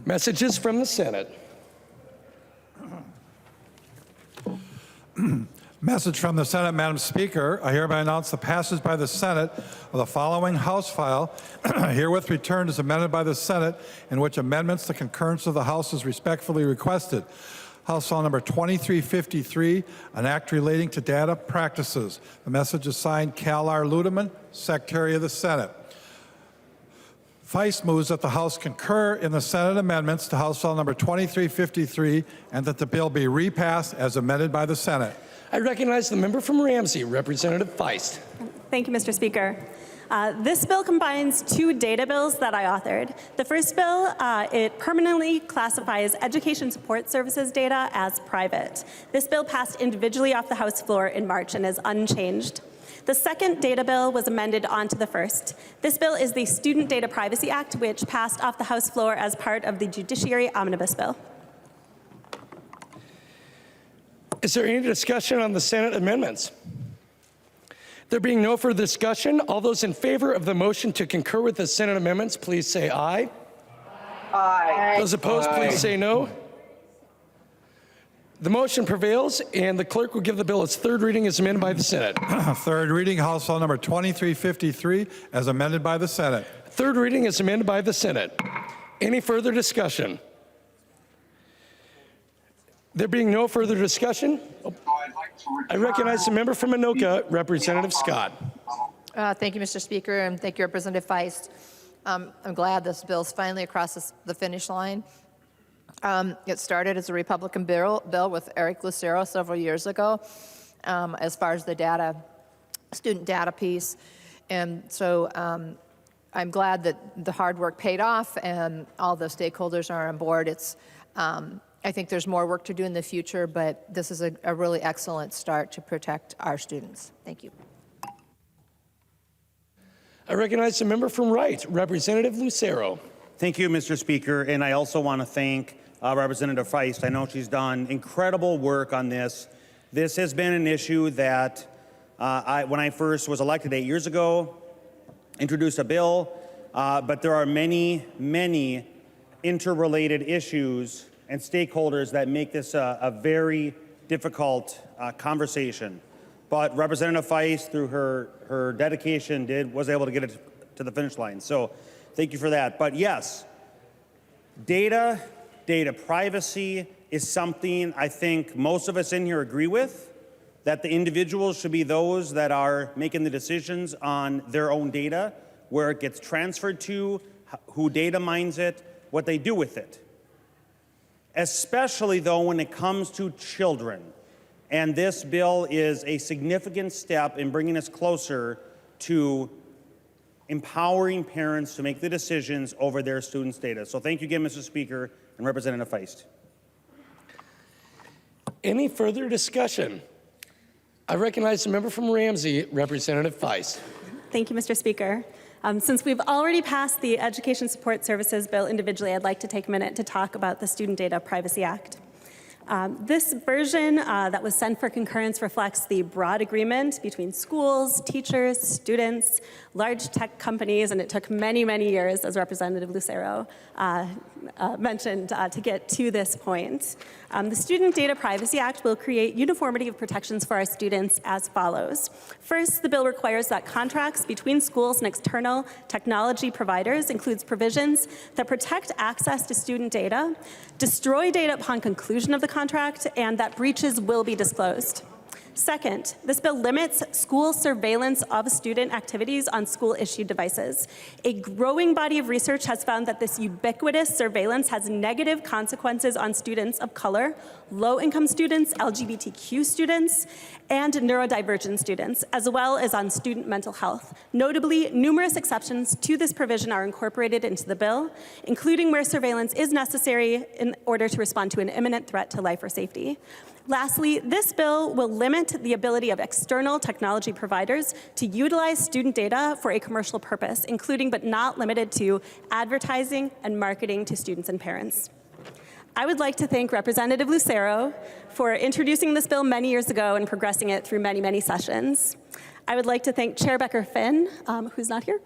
Messages from the Senate. Message from the Senate, Madam Speaker. I hereby announce the passage by the Senate of the following House file, herewith returned as amended by the Senate, in which amendments to concurrence of the House is respectfully requested. House File Number 2353, an act relating to data practices. The message is signed Cal R. Ludeman, Secretary of the Senate. Feist moves that the House concur in the Senate amendments to House File Number 2353 and that the bill be repassed as amended by the Senate. I recognize the member from Ramsey, Representative Feist. Thank you, Mr. Speaker. This bill combines two data bills that I authored. The first bill, it permanently classifies education support services data as private. This bill passed individually off the House floor in March and is unchanged. The second data bill was amended onto the first. This bill is the Student Data Privacy Act, which passed off the House floor as part of the Judiciary Omnibus Bill. Is there any discussion on the Senate amendments? There being no further discussion, all those in favor of the motion to concur with the Senate amendments, please say aye. Aye. Those opposed, please say no. The motion prevails, and the clerk will give the bill its third reading as amended by the Senate. Third reading, House File Number 2353, as amended by the Senate. Third reading is amended by the Senate. Any further discussion? There being no further discussion, I recognize the member from Anoka, Representative Scott. Thank you, Mr. Speaker, and thank you, Representative Feist. I'm glad this bill is finally across the finish line. It started as a Republican bill with Eric Lucero several years ago, as far as the student data piece. And so I'm glad that the hard work paid off and all the stakeholders are on board. I think there's more work to do in the future, but this is a really excellent start to protect our students. Thank you. I recognize the member from Wright, Representative Lucero. Thank you, Mr. Speaker, and I also want to thank Representative Feist. I know she's done incredible work on this. This has been an issue that when I first was elected 8 years ago, introduced a bill, but there are many, many interrelated issues and stakeholders that make this a very difficult conversation. But Representative Feist, through her dedication, was able to get it to the finish line. So thank you for that. But yes, data privacy is something I think most of us in here agree with, that the individuals should be those that are making the decisions on their own data, where it gets transferred to, who data mines it, what they do with it. Especially though when it comes to children. And this bill is a significant step in bringing us closer to empowering parents to make the decisions over their students' data. So thank you again, Mr. Speaker and Representative Feist. Any further discussion? I recognize the member from Ramsey, Representative Feist. Thank you, Mr. Speaker. Since we've already passed the Education Support Services Bill individually, I'd like to take a minute to talk about the Student Data Privacy Act. This version that was sent for concurrence reflects the broad agreement between schools, teachers, students, large tech companies, and it took many, many years, as Representative Lucero mentioned, to get to this point. The Student Data Privacy Act will create uniformity of protections for our students as follows. First, the bill requires that contracts between schools and external technology providers includes provisions that protect access to student data, destroy data upon conclusion of the contract, and that breaches will be disclosed. Second, this bill limits school surveillance of student activities on school-issued devices. A growing body of research has found that this ubiquitous surveillance has negative consequences on students of color, low-income students, LGBTQ students, and neurodivergent students, as well as on student mental health. Notably, numerous exceptions to this provision are incorporated into the bill, including where surveillance is necessary in order to respond to an imminent threat to life or safety. Lastly, this bill will limit the ability of external technology providers to utilize student data for a commercial purpose, including but not limited to advertising and marketing to students and parents. I would like to thank Representative Lucero for introducing this bill many years ago and progressing it through many, many sessions. I would like to thank Chair Becker-Finn, who's not here,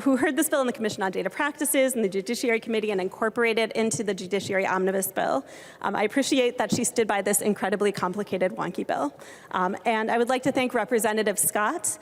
who heard this bill in the Commission on Data Practices and the Judiciary Committee and incorporated into the Judiciary Omnibus Bill. I appreciate that she stood by this incredibly complicated, wonky bill. And I would like to thank Representative Scott,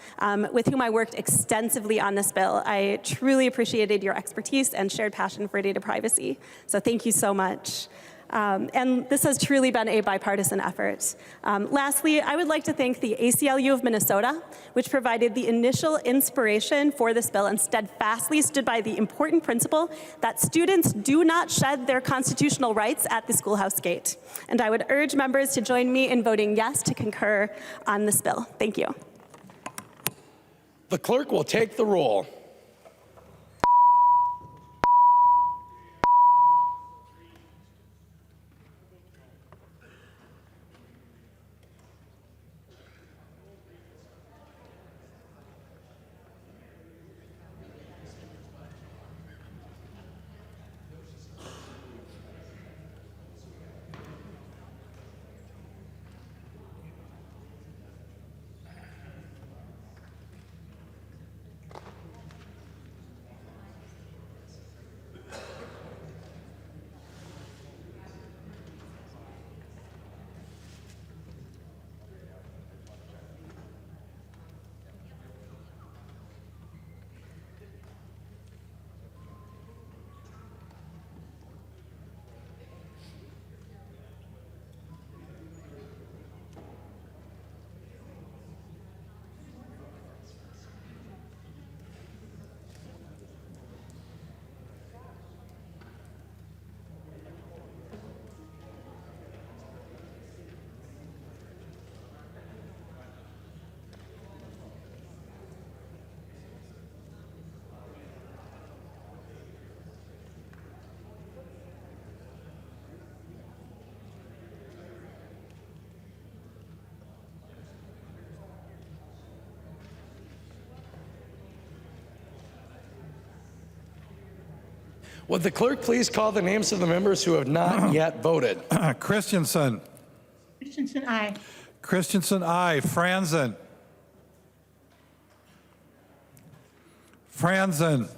with whom I worked extensively on this bill. I truly appreciated your expertise and shared passion for data privacy. So thank you so much. And this has truly been a bipartisan effort. Lastly, I would like to thank the ACLU of Minnesota, which provided the initial inspiration for this bill and steadfastly stood by the important principle that students do not shed their constitutional rights at the schoolhouse gate. And I would urge members to join me in voting yes to concur on this bill. Thank you. The clerk will take the roll. Would the clerk please call the names of the members who have not yet voted? Christensen. Christensen, aye. Christensen, aye. Franzen. Franzen.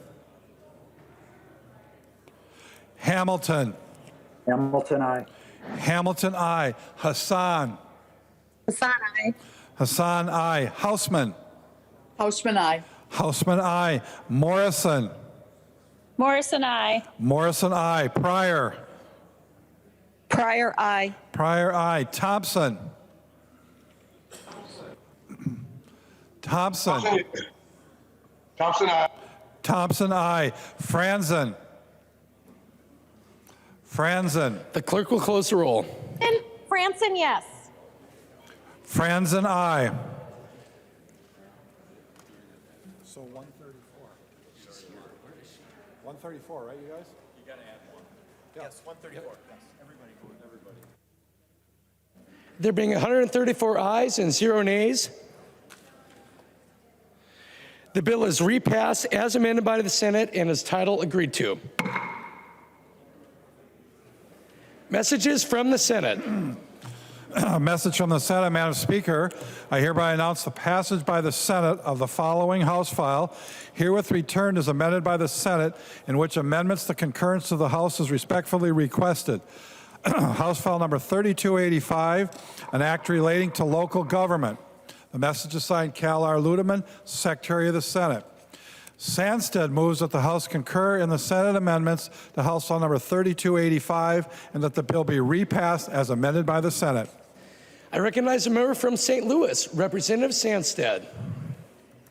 Hamilton. Hamilton, aye. Hamilton, aye. Hassan. Hassan, aye. Hassan, aye. Hausman. Hausman, aye. Hausman, aye. Morrison. Morrison, aye. Morrison, aye. Pryor. Pryor, aye. Pryor, aye. Thompson. Thompson. Thompson, aye. Thompson, aye. Franzen. Franzen. The clerk will close the roll. Franson, yes. Franzen, aye. So 134. 134, right, you guys? You got to add one. Yes, 134. Yes, everybody. There being 134 ayes and 0 nays, the bill is repassed as amended by the Senate and is title agreed to. Messages from the Senate. A message from the Senate, Madam Speaker. I hereby announce the passage by the Senate of the following House file, herewith returned as amended by the Senate, in which amendments the concurrence of the House is respectfully requested. House file number 3285, an act relating to local government. The message is signed Cal R. Ludeman, Secretary of the Senate. Sandstede moves that the House concur in the Senate amendments to House File number 3285 and that the bill be repassed as amended by the Senate. I recognize a member from St. Louis, Representative Sandstede.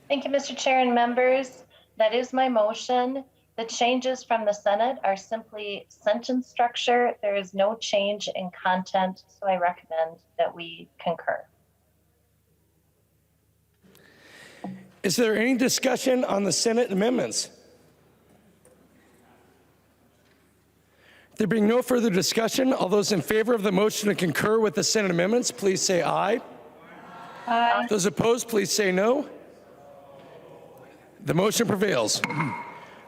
Thank you, Mr. Chair and members. That is my motion. The changes from the Senate are simply sentence structure. There is no change in content, so I recommend that we concur. Is there any discussion on the Senate amendments? There being no further discussion, all those in favor of the motion to concur with the Senate amendments, please say aye. Aye. Those opposed, please say no. The motion prevails.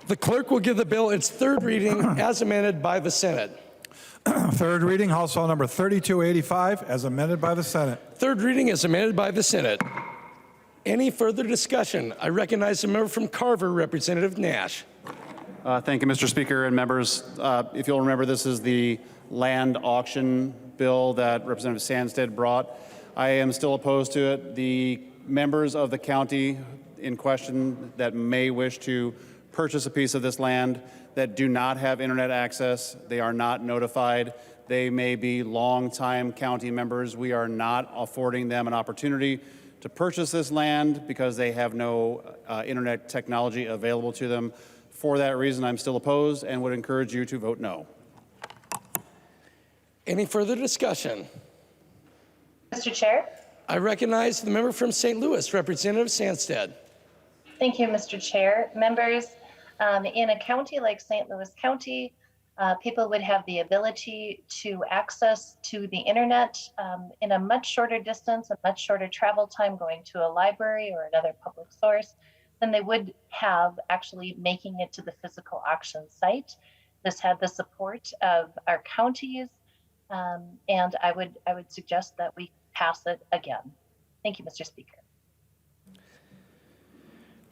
The clerk will give the bill its third reading as amended by the Senate. Third reading, House File number 3285, as amended by the Senate. Third reading as amended by the Senate. Any further discussion? I recognize the member from Carver, Representative Nash. Thank you, Mr. Speaker and members. If you'll remember, this is the land auction bill that Representative Sandstede brought. I am still opposed to it. The members of the county in question that may wish to purchase a piece of this land that do not have internet access, they are not notified. They may be longtime county members. We are not affording them an opportunity to purchase this land because they have no internet technology available to them. For that reason, I'm still opposed and would encourage you to vote no. Any further discussion? Mr. Chair. I recognize the member from St. Louis, Representative Sandstede. Thank you, Mr. Chair. Members, in a county like St. Louis County, people would have the ability to access to the internet in a much shorter distance, a much shorter travel time going to a library or another public source than they would have actually making it to the physical auction site. This had the support of our counties, and I would suggest that we pass it again. Thank you, Mr. Speaker.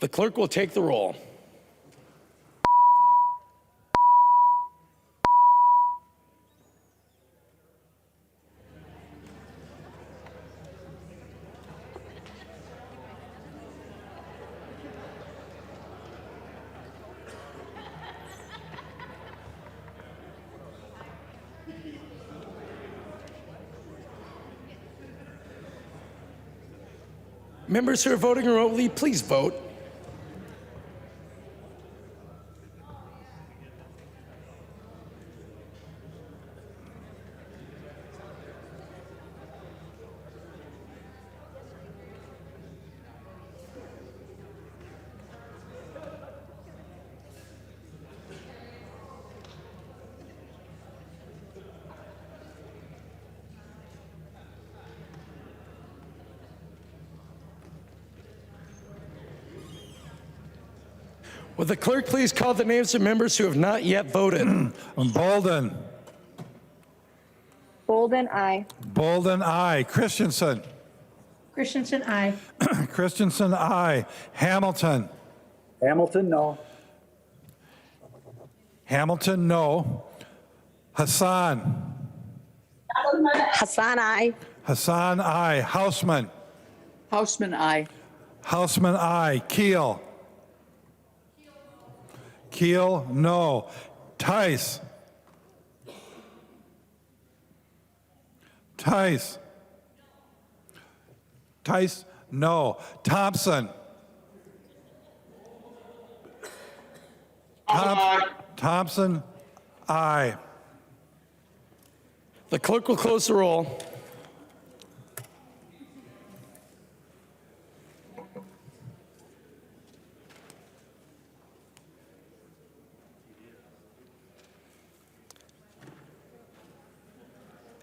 The clerk will take the roll. Members who are voting remotely, please vote. Will the clerk please call the names of members who have not yet voted? Bolden. Bolden, aye. Bolden, aye. Christensen. Christensen, aye. Christensen, aye. Hamilton. Hamilton, no. Hamilton, no. Hassan. Hassan, aye. Hassan, aye. Hausman. Hausman, aye. Hausman, aye. Keel. Keel, no. Tice. Tice. Tice, no. Thompson. Thompson, aye. The clerk will close the roll.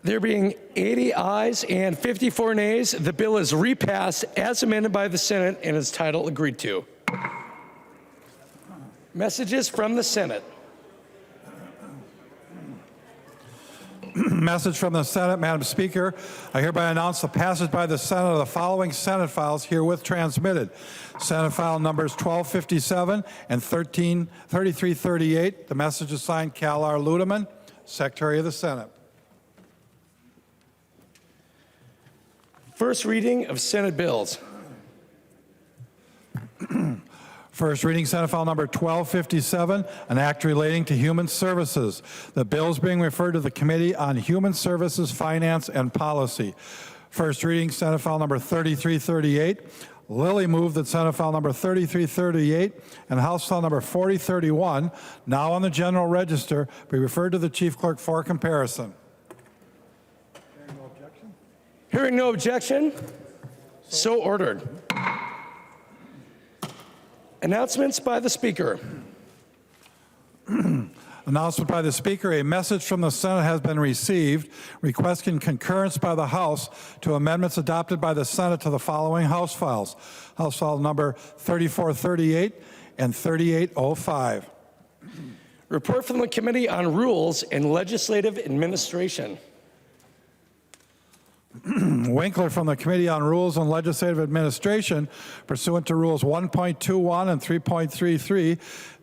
There being 80 ayes and 54 nays, the bill is repassed as amended by the Senate and its title agreed to. Messages from the Senate. Message from the Senate, Madam Speaker. I hereby announce the passage by the Senate of the following Senate files herewith transmitted. Senate file numbers 1257 and 3338. The message is signed Cal R. Ludeman, Secretary of the Senate. First reading of Senate bills. First reading, Senate file number 1257, an act relating to human services. The bill is being referred to the Committee on Human Services, Finance, and Policy. First reading, Senate file number 3338. Lilly moved that Senate file number 3338 and House file number 4031, now on the General Register, be referred to the Chief Clerk for comparison. Hearing no objection, so ordered. Announcements by the Speaker. Announcement by the Speaker, a message from the Senate has been received requesting concurrence by the House to amendments adopted by the Senate to the following House files. House file number 3438 and 3805. Report from the Committee on Rules and Legislative Administration. Winkler from the Committee on Rules and Legislative Administration, pursuant to Rules 1.21 and 3.33,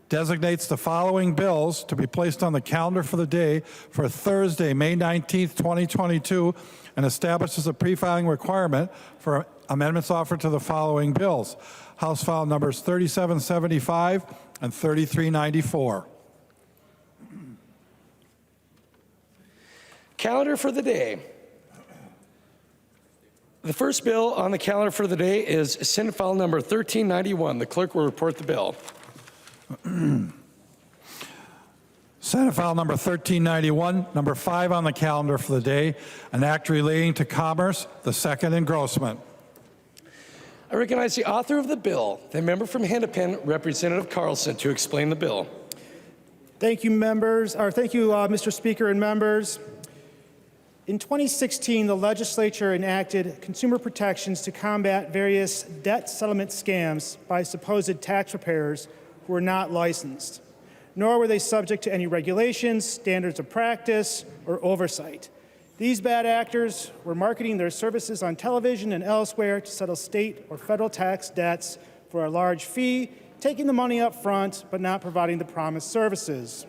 designates the following bills to be placed on the calendar for the day for Thursday, May 19th, 2022, and establishes a pre-filing requirement for amendments offered to the following bills. House File numbers 3775 and 3394. Calendar for the day. The first bill on the calendar for the day is Senate File number 1391. The clerk will report the bill. Senate File number 1391, number 5 on the calendar for the day, an act relating to commerce, the second engrossment. I recognize the author of the bill, the member from Hennepin, Representative Carlson, to explain the bill. Thank you, Mr. Speaker and members. In 2016, the legislature enacted consumer protections to combat various debt settlement scams by supposed tax preparers who were not licensed, nor were they subject to any regulations, standards of practice, or oversight. These bad actors were marketing their services on television and elsewhere to settle state or federal tax debts for a large fee, taking the money up front but not providing the promised services.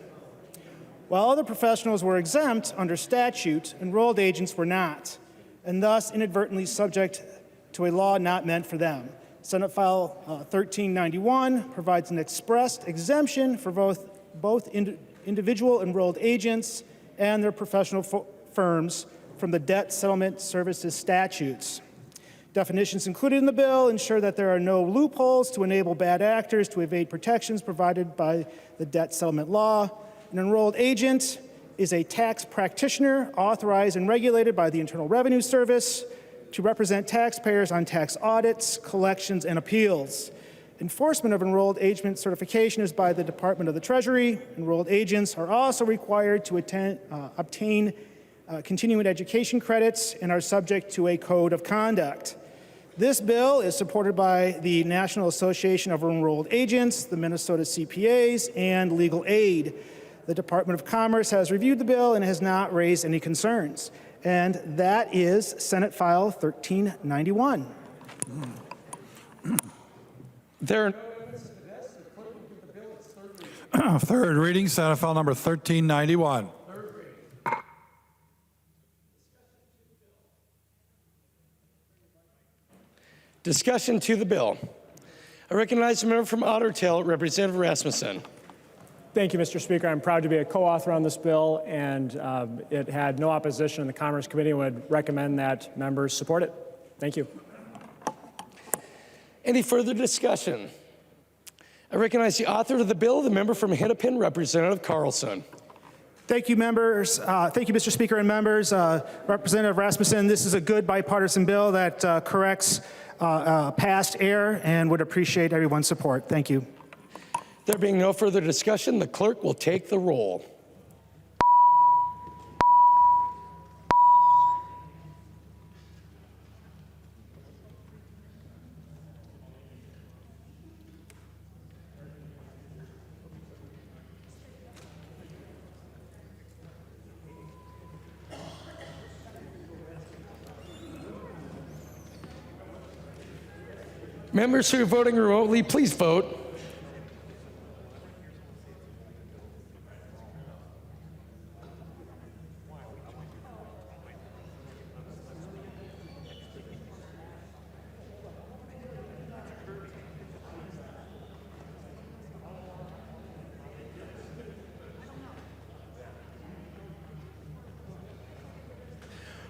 While other professionals were exempt under statute, enrolled agents were not, and thus inadvertently subject to a law not meant for them. Senate File 1391 provides an expressed exemption for both individual enrolled agents and their professional firms from the debt settlement services statutes. Definitions included in the bill ensure that there are no loopholes to enable bad actors to evade protections provided by the debt settlement law. An enrolled agent is a tax practitioner authorized and regulated by the Internal Revenue Service to represent taxpayers on tax audits, collections, and appeals. Enforcement of enrolled agent certification is by the Department of the Treasury. Enrolled agents are also required to obtain continuing education credits and are subject to a code of conduct. This bill is supported by the National Association of Enrolled Agents, the Minnesota CPAs, and Legal Aid. The Department of Commerce has reviewed the bill and has not raised any concerns. And that is Senate File 1391. There are Third reading, Senate File number 1391. discussion to the bill. I recognize the member from Otter Tail, Representative Rasmusson. Thank you, Mr. Speaker. I'm proud to be a co-author on this bill, and it had no opposition in the Commerce Committee and would recommend that members support it. Thank you. Any further discussion? I recognize the author of the bill, the member from Hennepin, Representative Carlson. Thank you, members. Thank you, Mr. Speaker and members. Representative Rasmusson, this is a good bipartisan bill that corrects past error and would appreciate everyone's support. Thank you. There being no further discussion, the clerk will take the roll. Members who are voting remotely, please vote.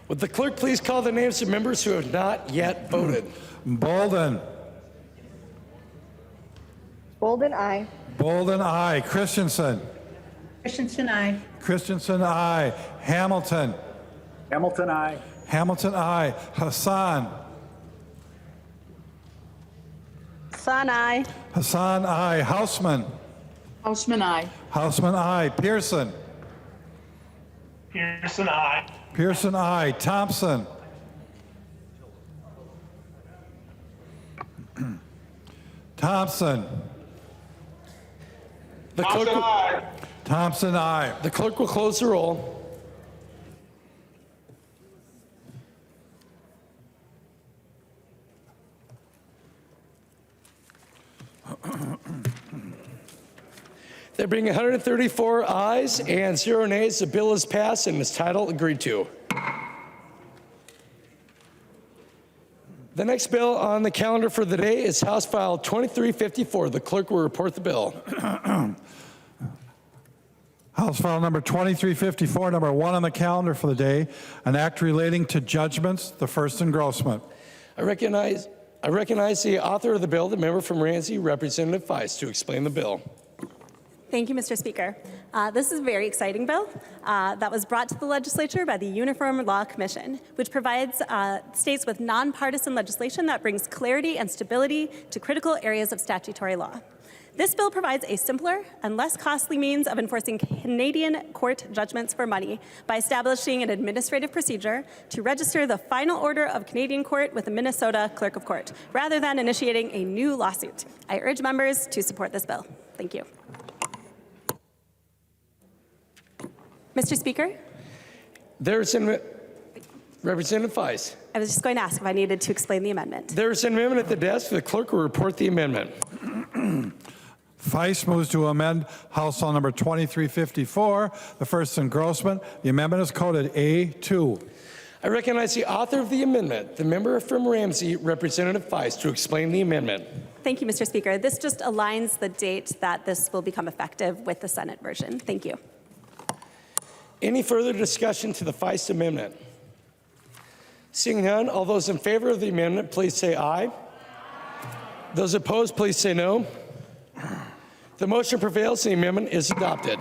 Would the clerk please call the names of members who have not yet voted? Bolden. Bolden, aye. Bolden, aye. Christensen. Christensen, aye. Christensen, aye. Hamilton. Hamilton, aye. Hamilton, aye. Hassan. Hassan, aye. Hassan, aye. Hausman. Hausman, aye. Hausman, aye. Pearson. Pearson, aye. Pearson, aye. Thompson. Thompson. Thompson, aye. Thompson, aye. The clerk will close the roll. There being 134 ayes and 0 nays, the bill is passed and its title agreed to. The next bill on the calendar for the day is House File 2354. The clerk will report the bill. House File number 2354, number 1 on the calendar for the day, an act relating to judgments, the first engrossment. I recognize the author of the bill, the member from Ramsey, Representative Feist, to explain the bill. Thank you, Mr. Speaker. This is a very exciting bill that was brought to the legislature by the Uniform Law Commission, which provides states with nonpartisan legislation that brings clarity and stability to critical areas of statutory law. This bill provides a simpler and less costly means of enforcing Canadian court judgments for money by establishing an administrative procedure to register the final order of Canadian court with the Minnesota Clerk of Court, rather than initiating a new lawsuit. I urge members to support this bill. Thank you. Mr. Speaker? There's an Representative Feist. I was just going to ask if I needed to explain the amendment. There's an amendment at the desk. The clerk will report the amendment. Feist moves to amend House File number 2354, the first engrossment. The amendment is coded A2. I recognize the author of the amendment, the member from Ramsey, Representative Feist, to explain the amendment. Thank you, Mr. Speaker. This just aligns the date that this will become effective with the Senate version. Thank you. Any further discussion to the Feist amendment? Seeing none, all those in favor of the amendment, please say aye. Those opposed, please say no. The motion prevails and the amendment is adopted.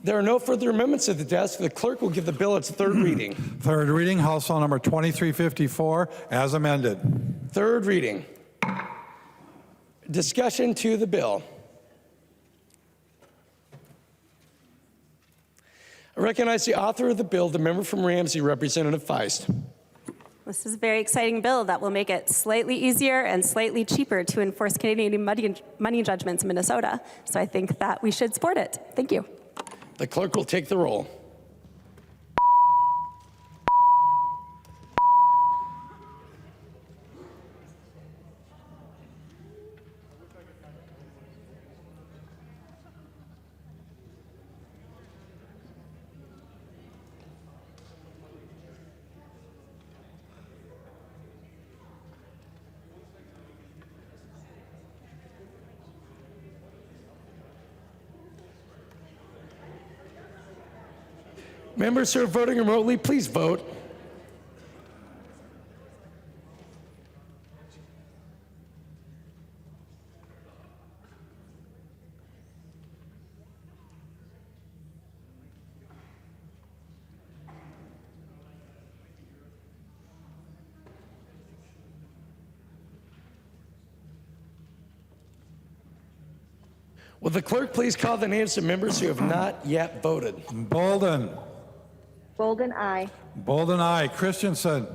There are no further amendments at the desk. The clerk will give the bill its third reading. Third reading, House File number 2354, as amended. Third reading. Discussion to the bill. I recognize the author of the bill, the member from Ramsey, Representative Feist. This is a very exciting bill that will make it slightly easier and slightly cheaper to enforce Canadian money judgments in Minnesota. So I think that we should support it. Thank you. The clerk will take the roll. Members who are voting remotely, please vote. Will the clerk please call the names of members who have not yet voted? Bolden. Bolden, aye. Bolden, aye. Christensen.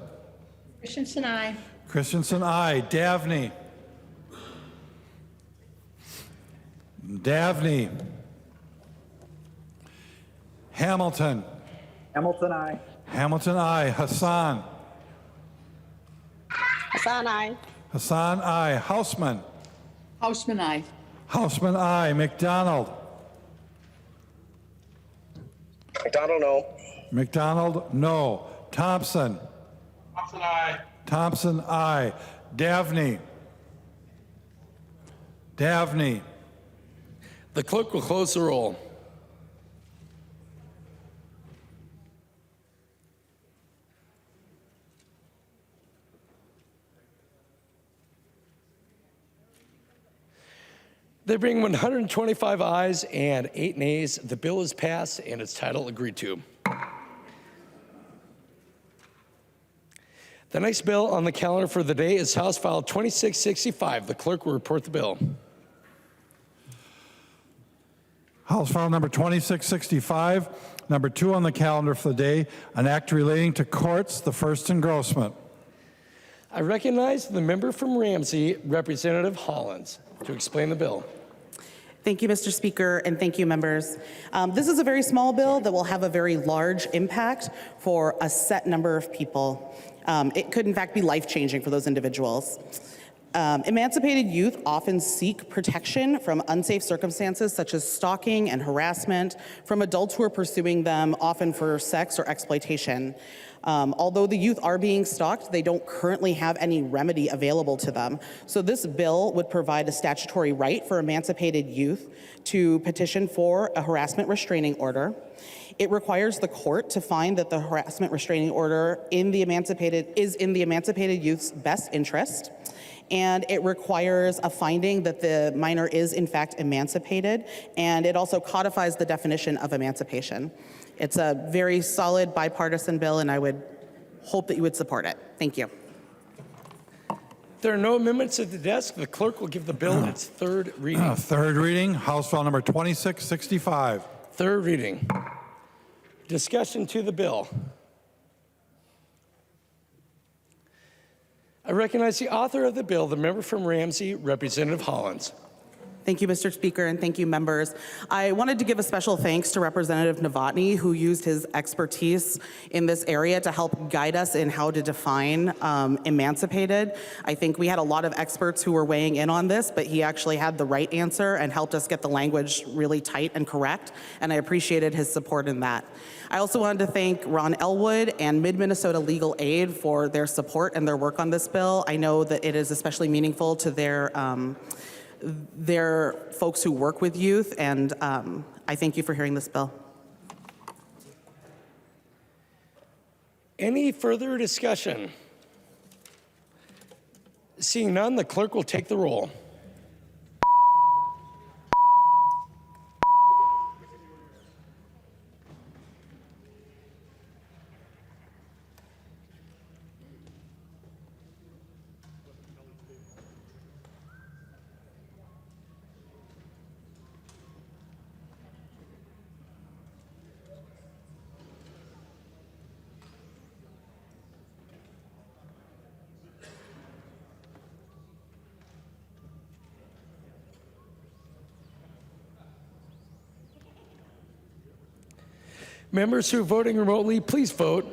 Christensen, aye. Christensen, aye. Davney. Davney. Hamilton. Hamilton, aye. Hamilton, aye. Hassan. Hassan, aye. Hassan, aye. Hausman. Hausman, aye. Hausman, aye. McDonald. McDonald, no. McDonald, no. Thompson. Thompson, aye. Thompson, aye. Davney. Davney. The clerk will close the roll. There being 125 ayes and 8 nays, the bill is passed and its title agreed to. The next bill on the calendar for the day is House File 2665. The clerk will report the bill. House File number 2665, number 2 on the calendar for the day, an act relating to courts, the first engrossment. I recognize the member from Ramsey, Representative Hollins, to explain the bill. Thank you, Mr. Speaker, and thank you, members. This is a very small bill that will have a very large impact for a set number of people. It could, in fact, be life-changing for those individuals. Emancipated youth often seek protection from unsafe circumstances such as stalking and harassment from adults who are pursuing them, often for sex or exploitation. Although the youth are being stalked, they don't currently have any remedy available to them. So this bill would provide a statutory right for emancipated youth to petition for a harassment restraining order. It requires the court to find that the harassment restraining order is in the emancipated youth's best interest. And it requires a finding that the minor is in fact emancipated, and it also codifies the definition of emancipation. It's a very solid bipartisan bill, and I would hope that you would support it. Thank you. There are no amendments at the desk. The clerk will give the bill its third reading. Third reading, House File Number 2665. Third reading. Discussion to the bill. I recognize the author of the bill, the member from Ramsey, Representative Hollins. Thank you, Mr. Speaker, and thank you, members. I wanted to give a special thanks to Representative Novotny, who used his expertise in this area to help guide us in how to define emancipated. I think we had a lot of experts who were weighing in on this, but he actually had the right answer and helped us get the language really tight and correct, and I appreciated his support in that. I also wanted to thank Ron Elwood and Mid-Minnesota Legal Aid for their support and their work on this bill. I know that it is especially meaningful to their folks who work with youth, and I thank you for hearing this bill. Any further discussion? Seeing none, the clerk will take the roll. Members who are voting remotely, please vote.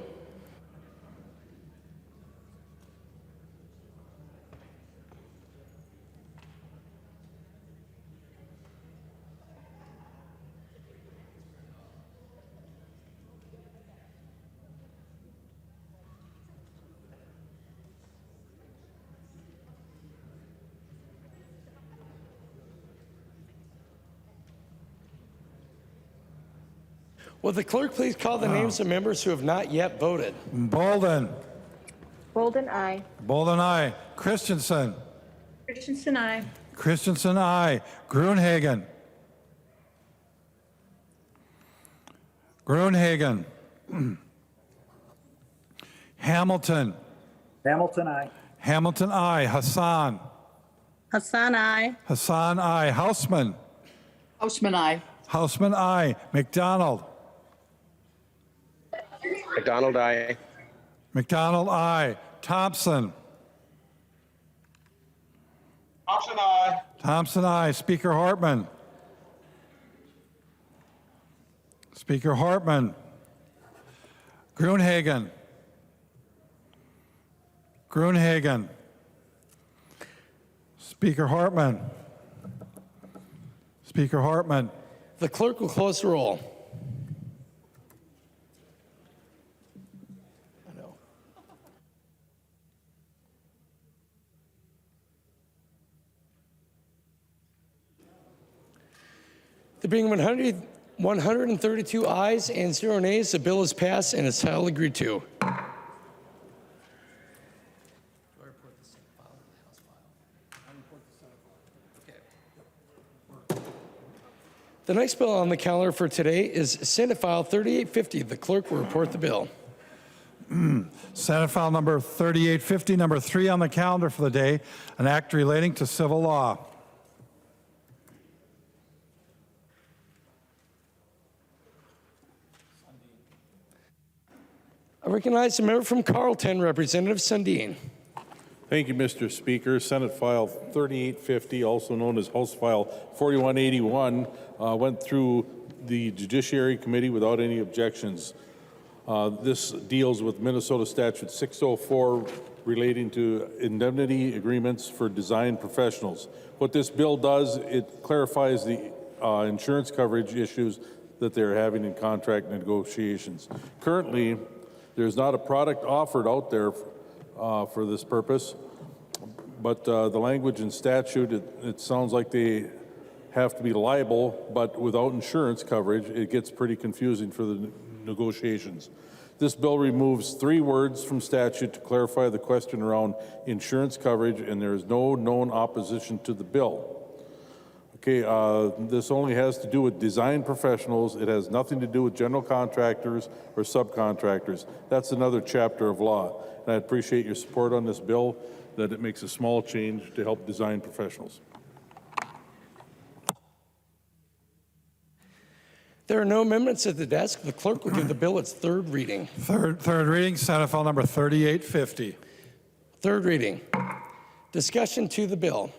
Will the clerk please call the names of members who have not yet voted? Bolden. Bolden, aye. Bolden, aye. Christensen. Christensen, aye. Christensen, aye. Gruenhagen. Gruenhagen. Hamilton. Hamilton, aye. Hamilton, aye. Hassan. Hassan, aye. Hassan, aye. Hausman. Hausman, aye. Hausman, aye. McDonald. McDonald, aye. McDonald, aye. Thompson. Thompson, aye. Thompson, aye. Speaker Hartman. Speaker Hartman. Gruenhagen. Gruenhagen. Speaker Hartman. Speaker Hartman. The clerk will close the roll. There being 132 ayes and 0 nays, the bill is passed and is highly agreed to. The next bill on the calendar for today is Senate File 3850. The clerk will report the bill. Senate File Number 3850, number 3 on the calendar for the day, an act relating to civil law. I recognize the member from Carlton, Representative Sundin. Thank you, Mr. Speaker. Senate File 3850, also known as House File 4181, went through the Judiciary Committee without any objections. This deals with Minnesota Statute 604 relating to indemnity agreements for design professionals. What this bill does, it clarifies the insurance coverage issues that they're having in contract negotiations. Currently, there's not a product offered out there for this purpose, but the language in statute, it sounds like they have to be liable, but without insurance coverage, it gets pretty confusing for the negotiations. This bill removes 3 words from statute to clarify the question around insurance coverage, and there is no known opposition to the bill. Okay, this only has to do with design professionals. It has nothing to do with general contractors or subcontractors. That's another chapter of law. And I appreciate your support on this bill, that it makes a small change to help design professionals. There are no amendments at the desk. The clerk will give the bill its third reading. Third reading, Senate File number 3850. Third reading. Discussion to the bill.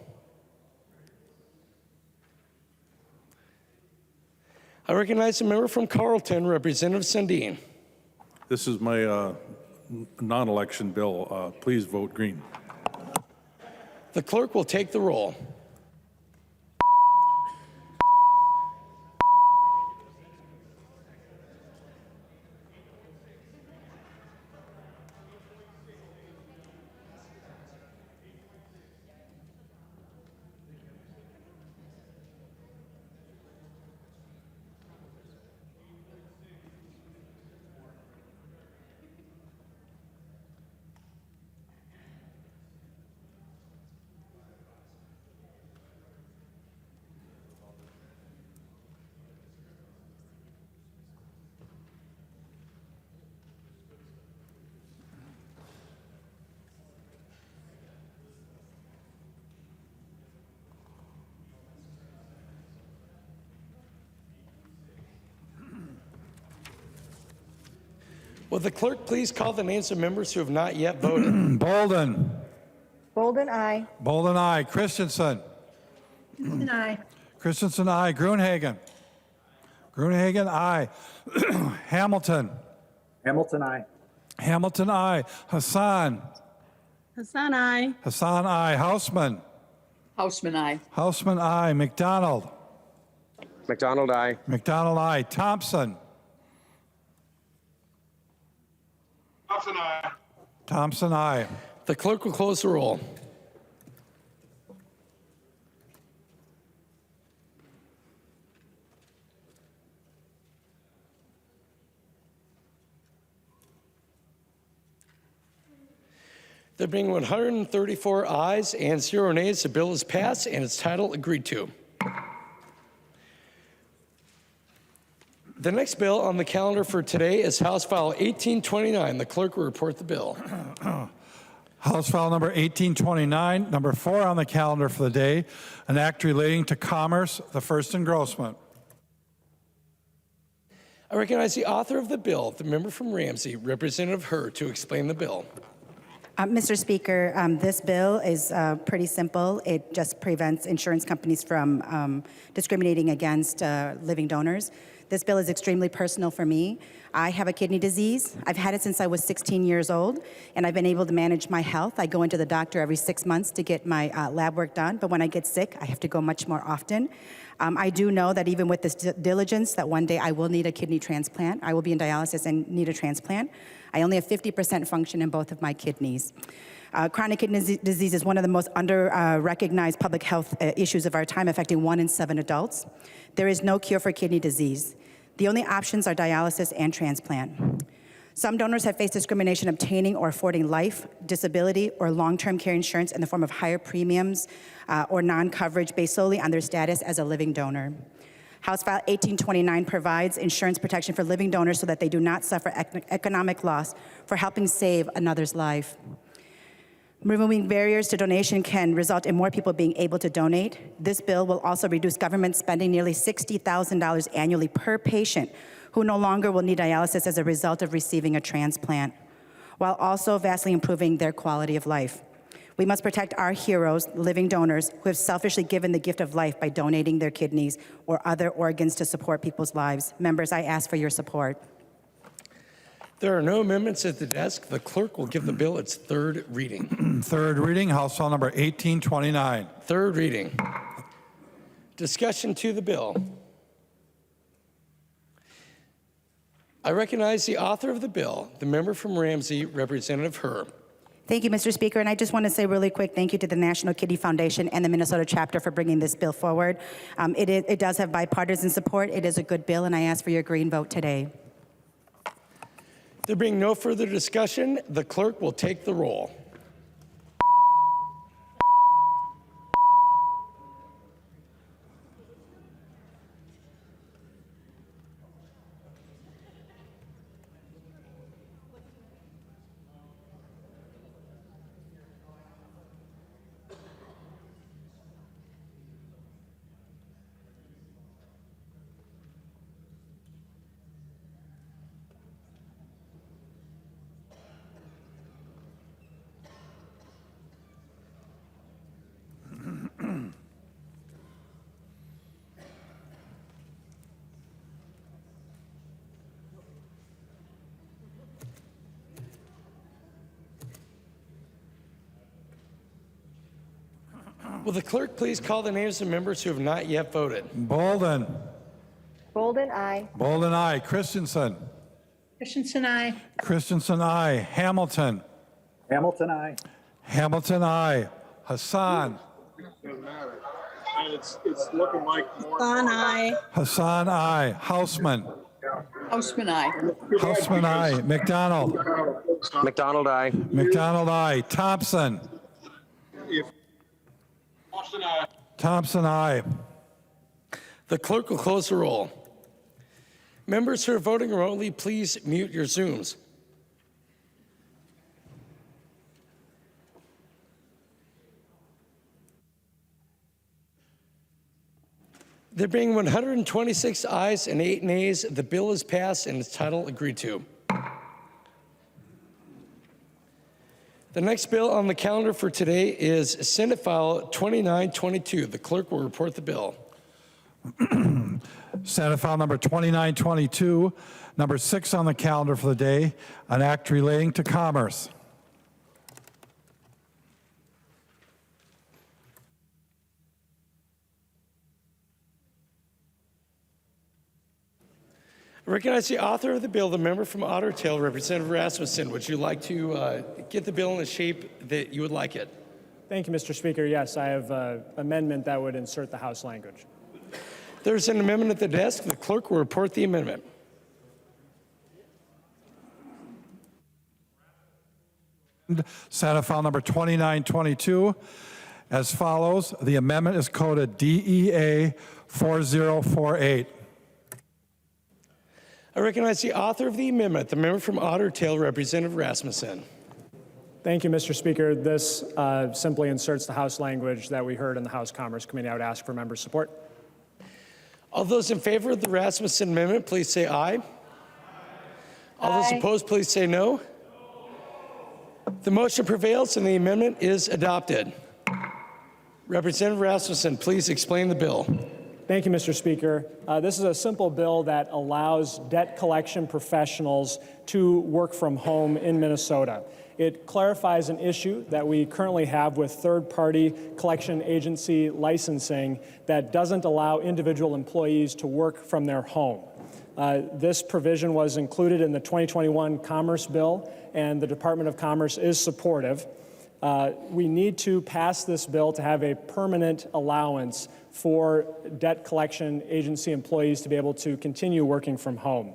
I recognize a member from Carlton, Representative Sundin. This is my non-election bill. Please vote green. The clerk will take the roll. Will the clerk please call the names of members who have not yet voted? Bolden. Bolden, aye. Bolden, aye. Christensen. Christensen, aye. Christensen, aye. Gruenhagen. Gruenhagen, aye. Hamilton. Hamilton, aye. Hamilton, aye. Hassan. Hassan, aye. Hassan, aye. Hausman. Hausman, aye. Hausman, aye. McDonald. McDonald, aye. McDonald, aye. Thompson. Thompson, aye. Thompson, aye. The clerk will close the roll. There being 134 ayes and 0 nays, the bill is passed and its title agreed to. The next bill on the calendar for today is House File 1829. The clerk will report the bill. House File number 1829, number 4 on the calendar for the day, an act relating to commerce, the first engrossment. I recognize the author of the bill, the member from Ramsey, Representative Herr, to explain the bill. Mr. Speaker, this bill is pretty simple. It just prevents insurance companies from discriminating against living donors. This bill is extremely personal for me. I have a kidney disease. I've had it since I was 16 years old, and I've been able to manage my health. I go into the doctor every 6 months to get my lab work done, but when I get sick, I have to go much more often. I do know that even with this diligence, that one day I will need a kidney transplant. I will be in dialysis and need a transplant. I only have 50% function in both of my kidneys. Chronic kidney disease is one of the most under-recognized public health issues of our time, affecting 1 in 7 adults. There is no cure for kidney disease. The only options are dialysis and transplant. Some donors have faced discrimination obtaining or affording life, disability, or long-term care insurance in the form of higher premiums or non-coverage based solely on their status as a living donor. House File 1829 provides insurance protection for living donors so that they do not suffer economic loss for helping save another's life. Removing barriers to donation can result in more people being able to donate. This bill will also reduce government spending nearly $60,000 annually per patient who no longer will need dialysis as a result of receiving a transplant, while also vastly improving their quality of life. We must protect our heroes, living donors, who have selfishly given the gift of life by donating their kidneys or other organs to support people's lives. Members, I ask for your support. There are no amendments at the desk. The clerk will give the bill its third reading. Third reading, House File Number 1829. Third reading. Discussion to the bill. I recognize the author of the bill, the member from Ramsey, Representative Herr. Thank you, Mr. Speaker. And I just want to say really quick thank you to the National Kidney Foundation and the Minnesota chapter for bringing this bill forward. It does have bipartisan support. It is a good bill, and I ask for your green vote today. There being no further discussion, the clerk will take the roll. Will the clerk please call the names of members who have not yet voted? Bolden. Bolden, aye. Bolden, aye. Christensen. Christensen, aye. Christensen, aye. Hamilton. Hamilton, aye. Hamilton, aye. Hassan. Doesn't matter. And it's looking like more. Hassan, aye. Hassan, aye. Houseman. Houseman, aye. Houseman, aye. McDonald. McDonald, aye. McDonald, aye. Thompson. Thompson, aye. Thompson, aye. The clerk will close the roll. Members who are voting remotely, please mute your Zooms. There being 126 ayes and 8 nays, the bill is passed and its title agreed to. The next bill on the calendar for today is Senate File 2922. The clerk will report the bill. Senate File Number 2922, number 6 on the calendar for the day, an act relating to commerce. I recognize the author of the bill, the member from Otter Tail, Representative Rasmusson. Would you like to get the bill in the shape that you would like it? Thank you, Mr. Speaker. Yes, I have an amendment that would insert the House language. There's an amendment at the desk. The clerk will report the amendment. Senate File Number 2922 as follows. The amendment is coded DEA 4048. I recognize the author of the amendment, the member from Otter Tail, Representative Rasmusson. Thank you, Mr. Speaker. This simply inserts the House language that we heard in the House Commerce Committee. I would ask for member support. All those in favor of the Rasmusson amendment, please say aye. All those opposed, please say no. The motion prevails and the amendment is adopted. Representative Rasmusson, please explain the bill. Thank you, Mr. Speaker. This is a simple bill that allows debt collection professionals to work from home in Minnesota. It clarifies an issue that we currently have with third-party collection agency licensing that doesn't allow individual employees to work from their home. This provision was included in the 2021 Commerce Bill, and the Department of Commerce is supportive. We need to pass this bill to have a permanent allowance for debt collection agency employees to be able to continue working from home.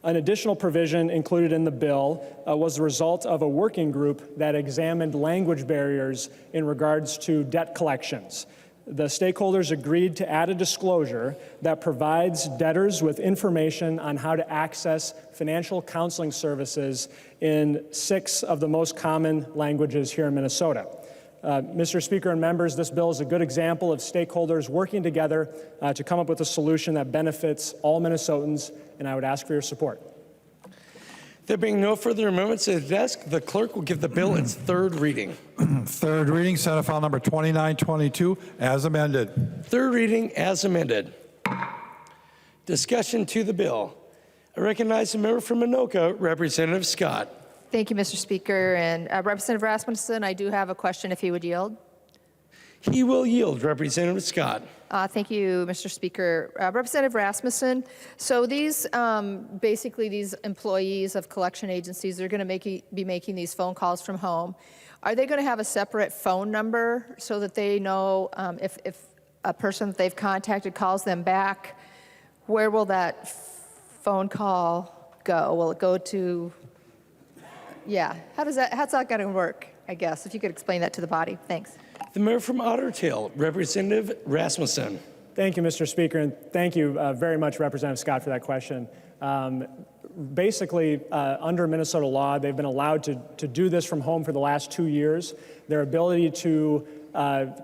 An additional provision included in the bill was the result of a working group that examined language barriers in regards to debt collections. The stakeholders agreed to add a disclosure that provides debtors with information on how to access financial counseling services in 6 of the most common languages here in Minnesota. Mr. Speaker and members, this bill is a good example of stakeholders working together to come up with a solution that benefits all Minnesotans, and I would ask for your support. There being no further amendments at the desk, the clerk will give the bill its third reading. Third reading, Senate File Number 2922, as amended. Third reading as amended. Discussion to the bill. I recognize the member from Anoka, Representative Scott. Thank you, Mr. Speaker. And Representative Rasmusson, I do have a question if he would yield. He will yield, Representative Scott. Thank you, Mr. Speaker. Representative Rasmusson, so these, basically these employees of collection agencies, they're going to be making these phone calls from home. Are they going to have a separate phone number so that they know if a person that they've contacted calls them back, where will that phone call go? Will it go to, yeah, how's that going to work, I guess, if you could explain that to the body. Thanks. The member from Otter Tail, Representative Rasmusson. Thank you, Mr. Speaker, and thank you very much, Representative Scott, for that question. Basically, under Minnesota law, they've been allowed to do this from home for the last 2 years. Their ability to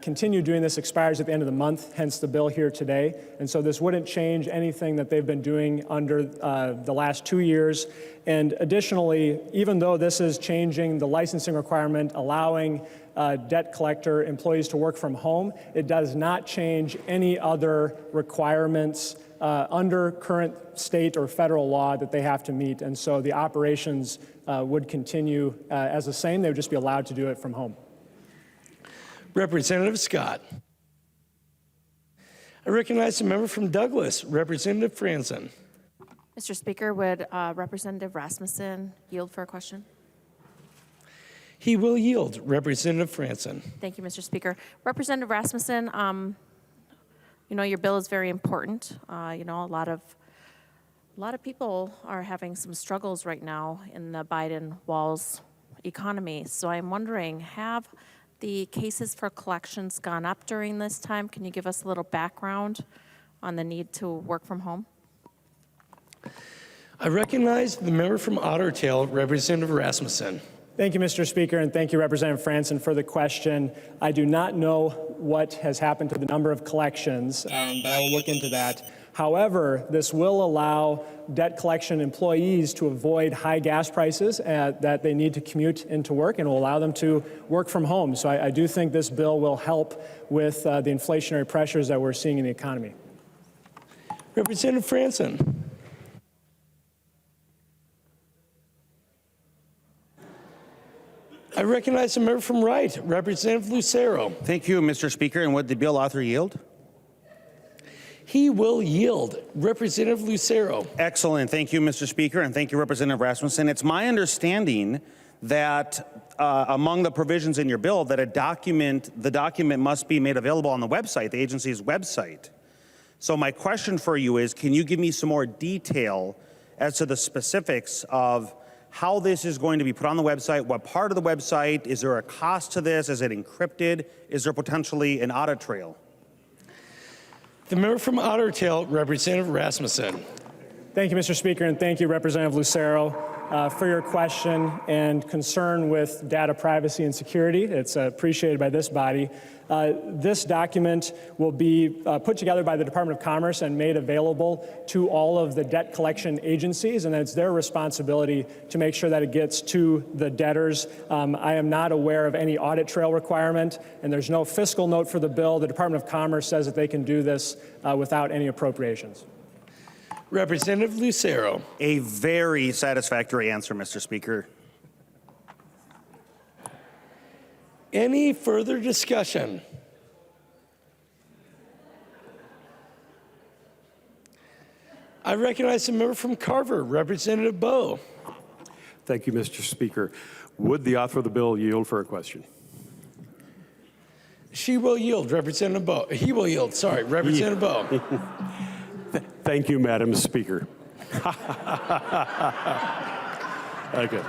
continue doing this expires at the end of the month, hence the bill here today. And so this wouldn't change anything that they've been doing under the last 2 years. And additionally, even though this is changing the licensing requirement, allowing debt collector employees to work from home, it does not change any other requirements under current state or federal law that they have to meet. And so the operations would continue as the same. They would just be allowed to do it from home. Representative Scott. I recognize the member from Douglas, Representative Franson. Mr. Speaker, would Representative Rasmusson yield for a question? He will yield, Representative Franson. Thank you, Mr. Speaker. Representative Rasmusson, you know, your bill is very important. You know, a lot of people are having some struggles right now in the Biden-Walz economy. So I'm wondering, have the cases for collections gone up during this time? Can you give us a little background on the need to work from home? I recognize the member from Otter Tail, Representative Rasmusson. Thank you, Mr. Speaker, and thank you, Representative Franson, for the question. I do not know what has happened to the number of collections, but I will look into that. However, this will allow debt collection employees to avoid high gas prices that they need to commute into work, and will allow them to work from home. So I do think this bill will help with the inflationary pressures that we're seeing in the economy. Representative Franson. I recognize the member from Wright, Representative Lucero. Thank you, Mr. Speaker. And would the bill author yield? He will yield, Representative Lucero. Excellent. Thank you, Mr. Speaker, and thank you, Representative Rasmusson. It's my understanding that among the provisions in your bill that the document must be made available on the website, the agency's website. So my question for you is, can you give me some more detail as to the specifics of how this is going to be put on the website, what part of the website, is there a cost to this, is it encrypted, is there potentially an audit trail? The member from Otter Tail, Representative Rasmusson. Thank you, Mr. Speaker, and thank you, Representative Lucero, for your question and concern with data privacy and security. It's appreciated by this body. This document will be put together by the Department of Commerce and made available to all of the debt collection agencies, and it's their responsibility to make sure that it gets to the debtors. I am not aware of any audit trail requirement, and there's no fiscal note for the bill. The Department of Commerce says that they can do this without any appropriations. Representative Lucero. A very satisfactory answer, Mr. Speaker. Any further discussion? I recognize the member from Carver, Representative Bowe. Thank you, Mr. Speaker. Would the author of the bill yield for a question? She will yield, Representative Bowe. He will yield, sorry, Representative Bowe. Thank you, Madam Speaker. Okay.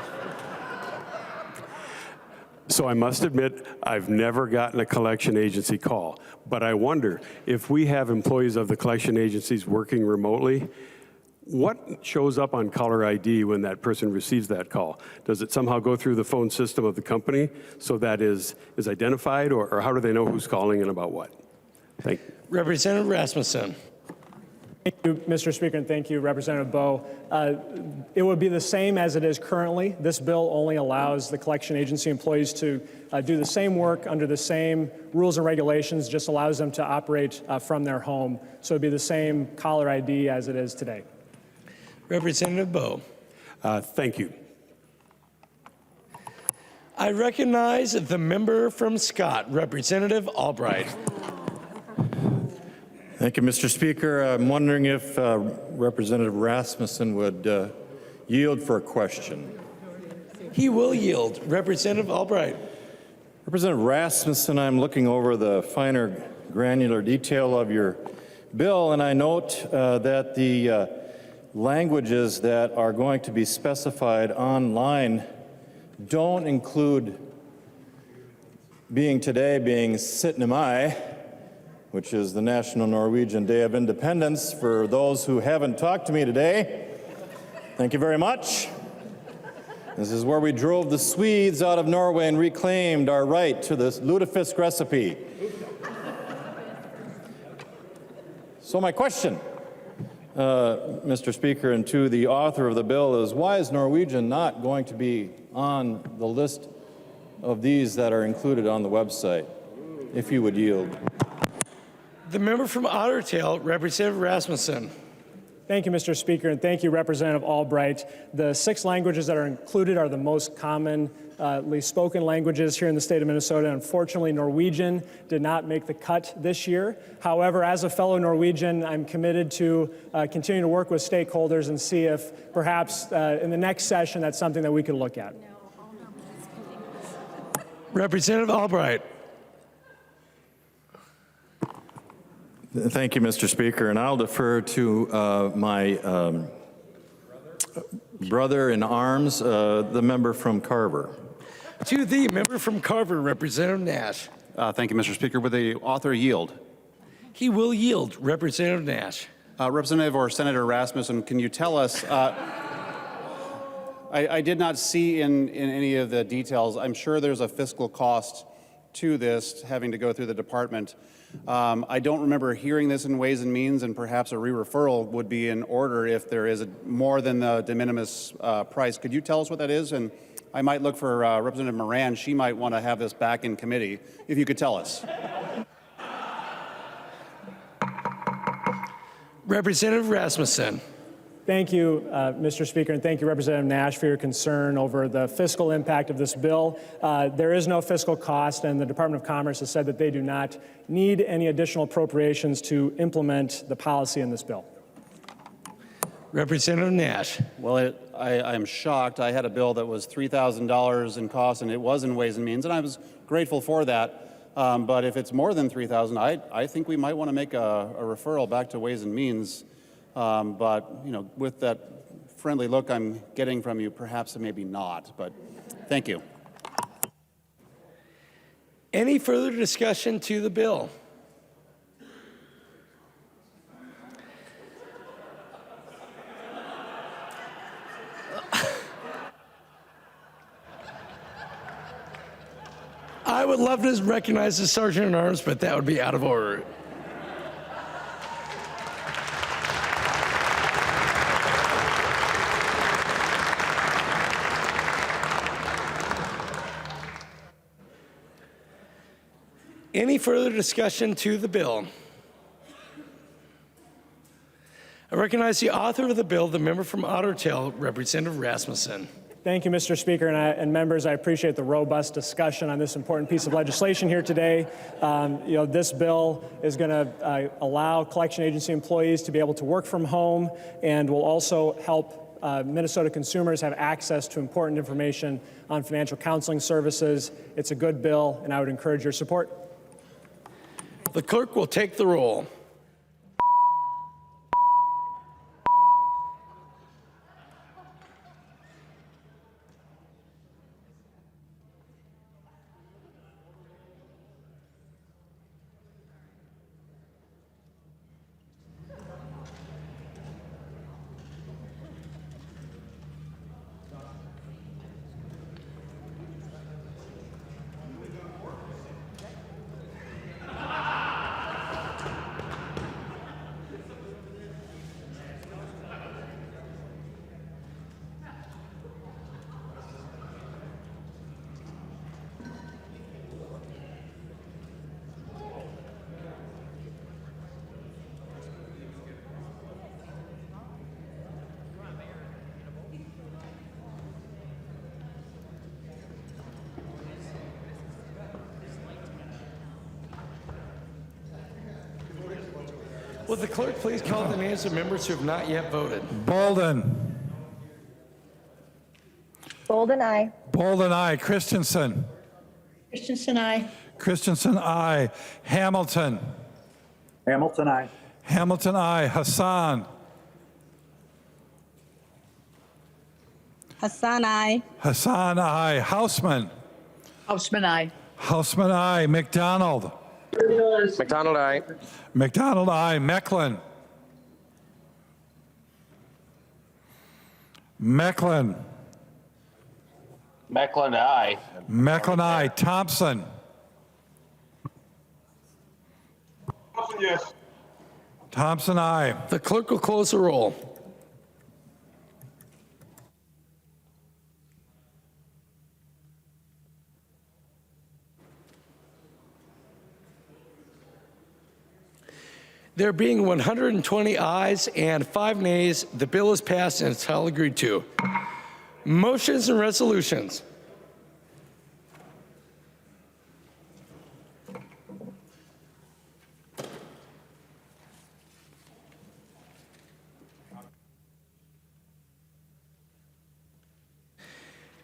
So I must admit, I've never gotten a collection agency call, but I wonder if we have employees of the collection agencies working remotely, what shows up on caller ID when that person receives that call? Does it somehow go through the phone system of the company so that is identified, or how do they know who's calling and about what? Thank you. Representative Rasmusson. Thank you, Mr. Speaker, and thank you, Representative Bowe. It would be the same as it is currently. This bill only allows the collection agency employees to do the same work under the same rules and regulations, just allows them to operate from their home. So it would be the same caller ID as it is today. Representative Bowe. Thank you. I recognize the member from Scott, Representative Albright. Thank you, Mr. Speaker. I'm wondering if Representative Rasmusson would yield for a question. He will yield. Representative Albright. Representative Rasmusson, I'm looking over the finer granular detail of your bill, and I note that the languages that are going to be specified online don't include being 17. Mai, which is the National Norwegian Day of Independence. For those who haven't talked to me today, thank you very much. This is where we drove the Swedes out of Norway and reclaimed our right to this lutefisk recipe. So my question, Mr. Speaker, and to the author of the bill is, why is Norwegian not going to be on the list of these that are included on the website, if you would yield? The member from Otter Tail, Representative Rasmusson. Thank you, Mr. Speaker, and thank you, Representative Albright. The 6 languages that are included are the most commonly spoken languages here in the state of Minnesota. Unfortunately, Norwegian did not make the cut this year. However, as a fellow Norwegian, I'm committed to continue to work with stakeholders and see if perhaps in the next session that's something that we could look at. Representative Albright. Thank you, Mr. Speaker, and I'll defer to my brother in arms, the member from Carver. To the member from Carver, Representative Nash. Thank you, Mr. Speaker. Would the author yield? He will yield. Representative Nash. Representative or Senator Rasmusson, can you tell us, I did not see in any of the details, I'm sure there's a fiscal cost to this, having to go through the department. I don't remember hearing this in Ways and Means, and perhaps a re-referral would be in order if there is more than the de minimis price. Could you tell us what that is? And I might look for Representative Moran. She might want to have this back in committee, if you could tell us. Representative Rasmusson. Thank you, Mr. Speaker, and thank you, Representative Nash, for your concern over the fiscal impact of this bill. There is no fiscal cost, and the Department of Commerce has said that they do not need any additional appropriations to implement the policy in this bill. Representative Nash. Well, I'm shocked. I had a bill that was $3,000 in cost, and it was in Ways and Means, and I was grateful for that. But if it's more than $3,000, I think we might want to make a referral back to Ways and Means. But, you know, with that friendly look I'm getting from you, perhaps maybe not, but thank you. Any further discussion to the bill? I would love to recognize the Sergeant at Arms, but that would be out of order. Any further discussion to the bill? I recognize the author of the bill, the member from Otter Tail, Representative Rasmusson. Thank you, Mr. Speaker, and members. I appreciate the robust discussion on this important piece of legislation here today. This bill is going to allow collection agency employees to be able to work from home, and will also help Minnesota consumers have access to important information on financial counseling services. It's a good bill, and I would encourage your support. The clerk will take the roll. Will the clerk please call the names of members who have not yet voted? Bolden. Bolden, aye. Bolden, aye. Christensen. Christensen, aye. Christensen, aye. Hamilton. Hamilton, aye. Hamilton, aye. Hassan. Hassan, aye. Hassan, aye. Hausman. Hausman, aye. Hausman, aye. McDonald. McDonald, aye. McDonald, aye. Mecklin. Mecklin. Mecklen, aye. Mecklin, aye. Thompson. Yes. Thompson, aye. The clerk will close the roll. There being 120 ayes and 5 nays, the bill is passed and it's all agreed to. Motions and resolutions.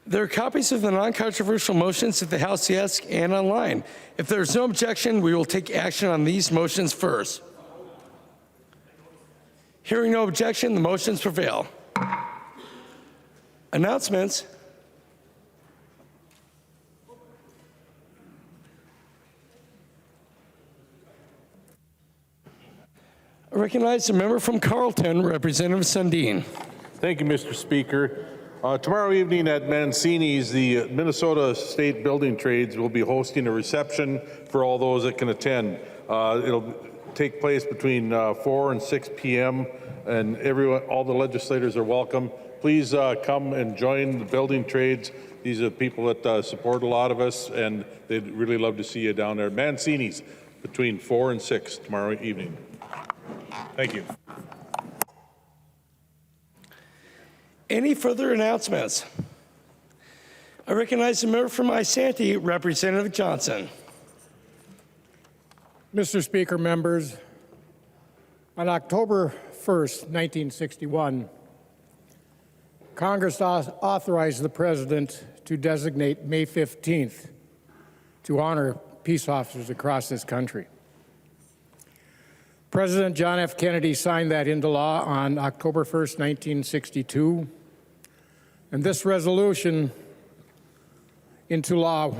There are copies of the non-controversial motions at the House desk and online. If there's no objection, we will take action on these motions first. Hearing no objection, the motions prevail. Announcements. I recognize a member from Carlton, Representative Sundin. Thank you, Mr. Speaker. Tomorrow evening at Mancini's, the Minnesota State Building Trades will be hosting a reception for all those that can attend. It'll take place between 4 and 6 p.m. and all the legislators are welcome. Please come and join the building trades. These are people that support a lot of us, and they'd really love to see you down there. Mancini's between 4 and 6 tomorrow evening. Thank you. Any further announcements? I recognize the member from Sandstede, Representative Johnson. Mr. Speaker, members, on October 1st, 1961, Congress authorized the President to designate May 15th to honor peace officers across this country. President John F. Kennedy signed that into law on October 1st, 1962, and this resolution into law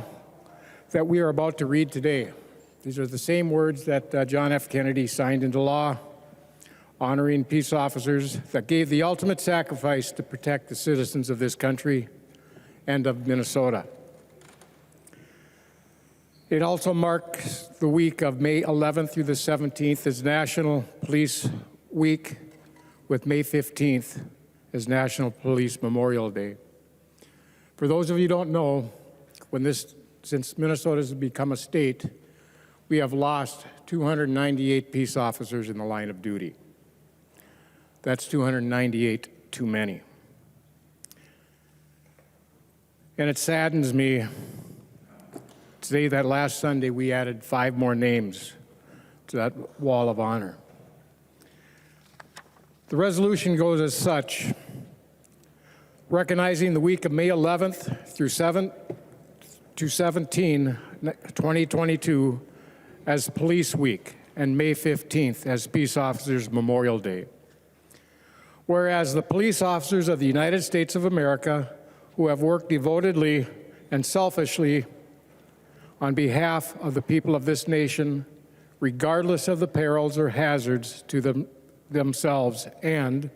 that we are about to read today. These are the same words that John F. Kennedy signed into law, honoring peace officers that gave the ultimate sacrifice to protect the citizens of this country and of Minnesota. It also marks the week of May 11th through the 17th as National Police Week, with May 15th as National Police Memorial Day. For those of you who don't know, since Minnesota has become a state, we have lost 298 peace officers in the line of duty. That's 298 too many. And it saddens me to say that last Sunday we added 5 more names to that wall of honor. The resolution goes as such: recognizing the week of May 11th through 17, 2022 as Police Week and May 15th as Peace Officers Memorial Day. Whereas the police officers of the United States of America who have worked devotedly and selfishly on behalf of the people of this nation, regardless of the perils or hazards to themselves, and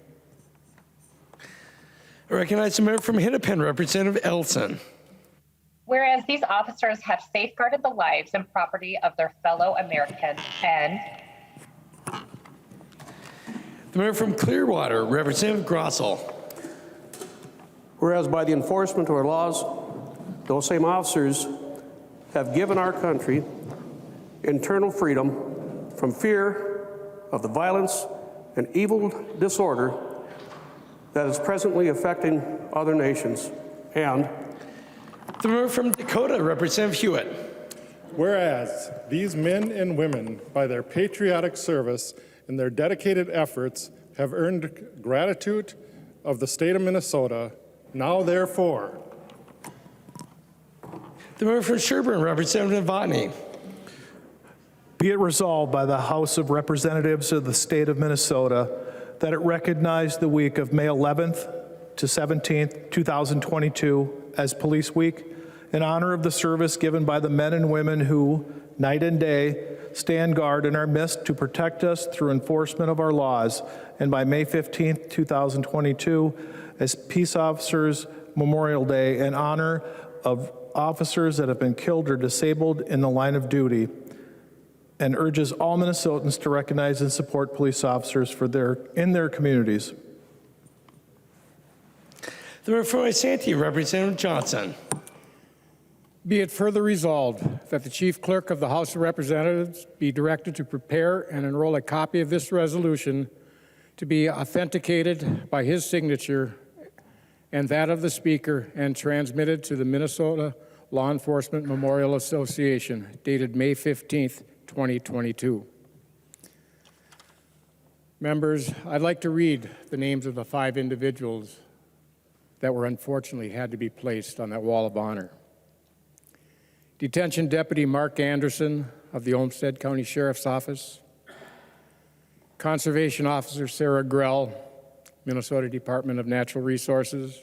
I recognize the member from Hennepin, Representative Elson. Whereas these officers have safeguarded the lives and property of their fellow Americans, and the member from Clearwater, Representative Grossell. Whereas by the enforcement of our laws, those same officers have given our country internal freedom from fear of the violence and evil disorder that is presently affecting other nations, and the member from Dakota, Representative Hewitt. Whereas these men and women, by their patriotic service and their dedicated efforts have earned gratitude of the state of Minnesota. Now, therefore, The member for Sherburne, Representative Novotny. Be it resolved by the House of Representatives of the state of Minnesota that it recognize the week of May 11th to 17th, 2022 as Police Week in honor of the service given by the men and women who, night and day, stand guard in our midst to protect us through enforcement of our laws, and by May 15th, 2022 as Peace Officers Memorial Day in honor of officers that have been killed or disabled in the line of duty, and urges all Minnesotans to recognize and support police officers in their communities. The member for Sandstede, Representative Johnson. be it further resolved that the Chief Clerk of the House of Representatives be directed to prepare and enroll a copy of this resolution to be authenticated by his signature and that of the Speaker and transmitted to the Minnesota Law Enforcement Memorial Association, dated May 15th, 2022. Members, I'd like to read the names of the 5 individuals that were unfortunately had to be placed on that wall of honor. Detention Deputy Mark Anderson of the Olmsted County Sheriff's Office. Conservation Officer Sarah Grell, Minnesota Department of Natural Resources.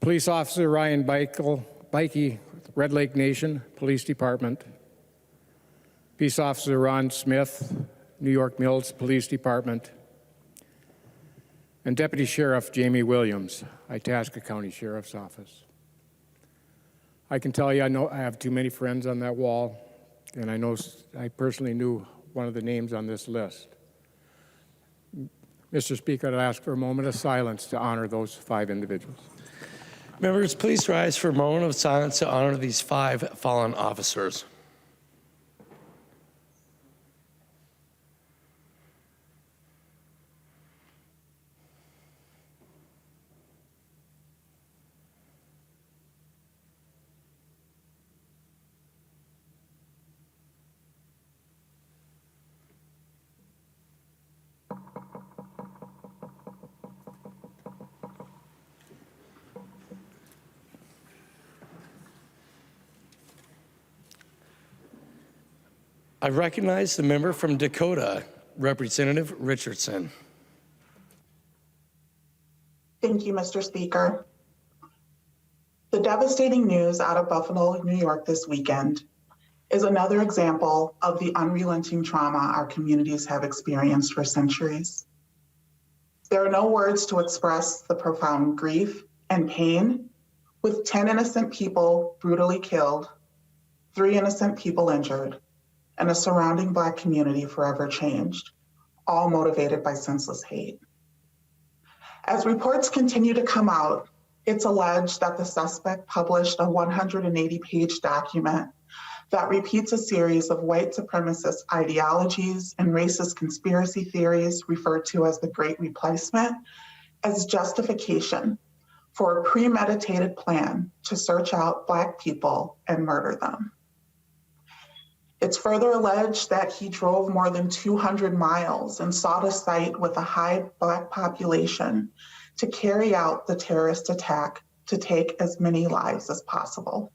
Police Officer Ryan Bikey, Red Lake Nation Police Department. Peace Officer Ron Smith, New York Mills Police Department. And Deputy Sheriff Jamie Williams, Itasca County Sheriff's Office. I can tell you, I have too many friends on that wall, and I personally knew one of the names on this list. Mr. Speaker, I'd ask for a moment of silence to honor those 5 individuals. Members, please rise for a moment of silence to honor these 5 fallen officers. I recognize the member from Dakota, Representative Richardson. Thank you, Mr. Speaker. The devastating news out of Buffalo, New York this weekend is another example of the unrelenting trauma our communities have experienced for centuries. There are no words to express the profound grief and pain, with 10 innocent people brutally killed, 3 innocent people injured, and a surrounding Black community forever changed, all motivated by senseless hate. As reports continue to come out, it's alleged that the suspect published a 180-page document that repeats a series of white supremacist ideologies and racist conspiracy theories referred to as the Great Replacement as justification for a premeditated plan to search out Black people and murder them. It's further alleged that he drove more than 200 miles and sought a site with a high Black population to carry out the terrorist attack to take as many lives as possible.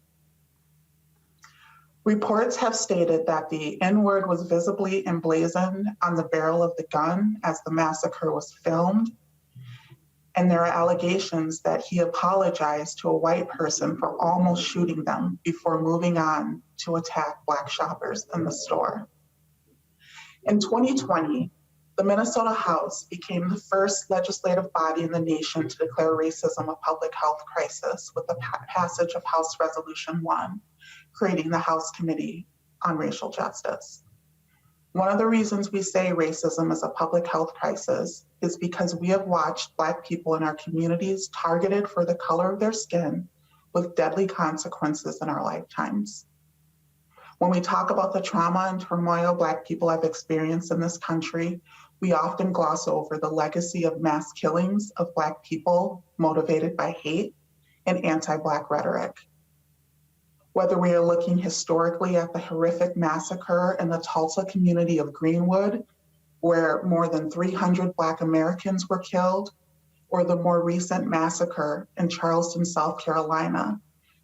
Reports have stated that the N-word was visibly emblazoned on the barrel of the gun as the massacre was filmed, and there are allegations that he apologized to a white person for almost shooting them before moving on to attack Black shoppers in the store. In 2020, the Minnesota House became the first legislative body in the nation to declare racism a public health crisis with the passage of House Resolution 1, creating the House Committee on Racial Justice. One of the reasons we say racism is a public health crisis is because we have watched Black people in our communities targeted for the color of their skin with deadly consequences in our lifetimes. When we talk about the trauma and turmoil Black people have experienced in this country, we often gloss over the legacy of mass killings of Black people motivated by hate and anti-Black rhetoric. Whether we are looking historically at the horrific massacre in the Tulsa community of Greenwood, where more than 300 Black Americans were killed, or the more recent massacre in Charleston, South Carolina,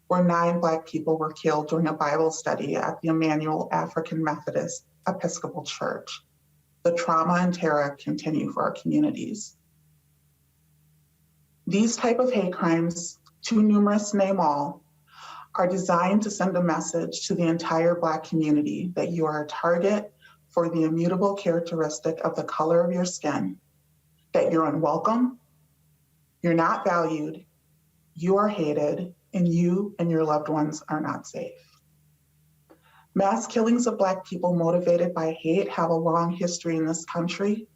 where 9 Black people were killed during a Bible study at the Emmanuel African Methodist Episcopal Church. The trauma and terror continue for our communities. These type of hate crimes, too numerous to name all, are designed to send a message to the entire Black community that you are a target for the immutable characteristic of the color of your skin, that you're unwelcome, you're not valued, you are hated, and you and your loved ones are not safe. Mass killings of Black people motivated by hate have a long history in this country,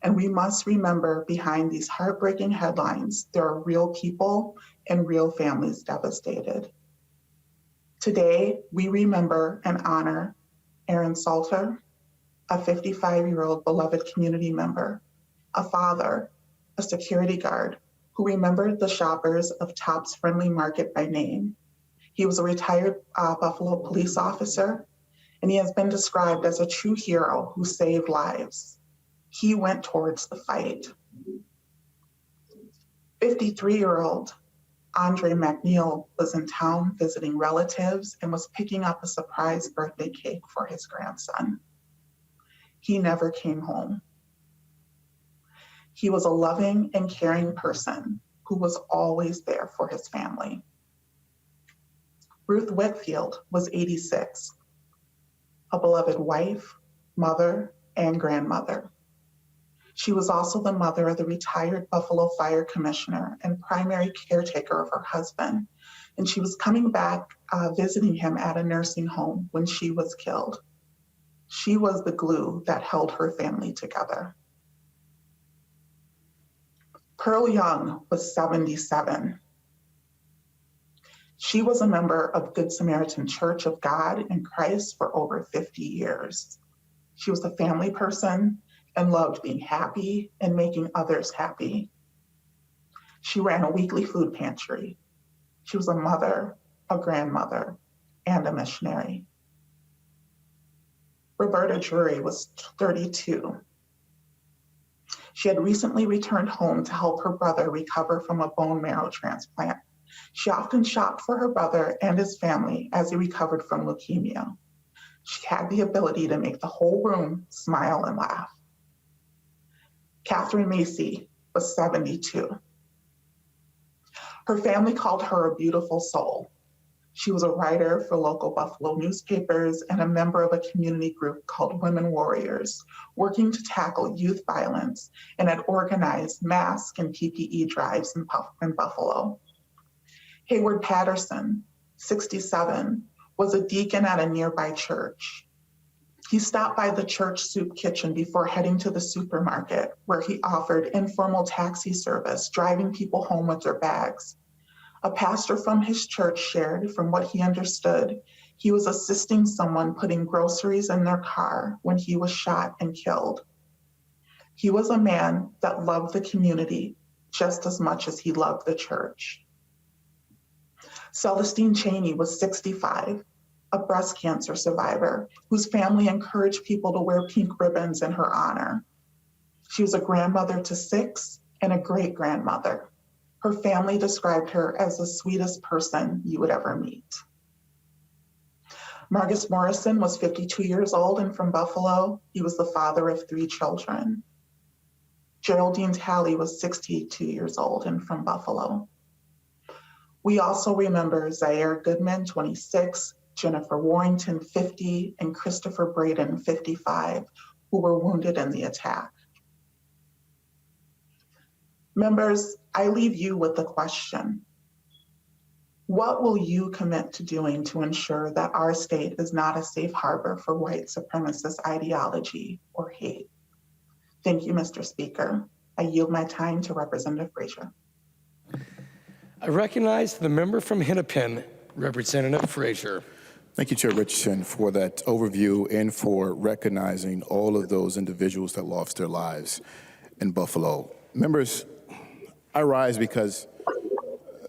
and we must remember behind these heartbreaking headlines, there are real people and real families devastated. Today, we remember and honor Aaron Salter, a 55-year-old beloved community member, a father, a security guard, who remembered the shoppers of Tops Friendly Market by name. He was a retired Buffalo police officer, and he has been described as a true hero who saved lives. He went towards the fight. 53-year-old Andre McNeil was in town visiting relatives and was picking up a surprise birthday cake for his grandson. He never came home. He was a loving and caring person who was always there for his family. Ruth Whitfield was 86, a beloved wife, mother, and grandmother. She was also the mother of the retired Buffalo Fire Commissioner and primary caretaker of her husband, and she was coming back visiting him at a nursing home when she was killed. She was the glue that held her family together. Pearl Young was 77. She was a member of Good Samaritan Church of God in Christ for over 50 years. She was a family person and loved being happy and making others happy. She ran a weekly food pantry. She was a mother, a grandmother, and a missionary. Roberta Drury was 32. She had recently returned home to help her brother recover from a bone marrow transplant. She often shopped for her brother and his family as he recovered from leukemia. She had the ability to make the whole room smile and laugh. Catherine Macy was 72. Her family called her a beautiful soul. She was a writer for local Buffalo newspapers and a member of a community group called Women Warriors, working to tackle youth violence, and had organized mask and PPE drives in Buffalo. Hayward Patterson, 67, was a deacon at a nearby church. He stopped by the church soup kitchen before heading to the supermarket, where he offered informal taxi service, driving people home with their bags. A pastor from his church shared, from what he understood, he was assisting someone putting groceries in their car when he was shot and killed. He was a man that loved the community just as much as he loved the church. Celestine Cheney was 65, a breast cancer survivor whose family encouraged people to wear pink ribbons in her honor. She was a grandmother to 6 and a great-grandmother. Her family described her as the sweetest person you would ever meet. Marcus Morrison was 52 years old and from Buffalo. He was the father of 3 children. Geraldine Talley was 62 years old and from Buffalo. We also remember Zaire Goodman, 26, Jennifer Warrington, 50, and Christopher Braden, 55, who were wounded in the attack. Members, I leave you with the question: what will you commit to doing to ensure that our state is not a safe harbor for white supremacist ideology or hate? Thank you, Mr. Speaker. I yield my time to Representative Frazier. I recognize the member from Hennepin, Representative Frazier. Thank you, Chair Richardson, for that overview and for recognizing all of those individuals that lost their lives in Buffalo. Members, I rise because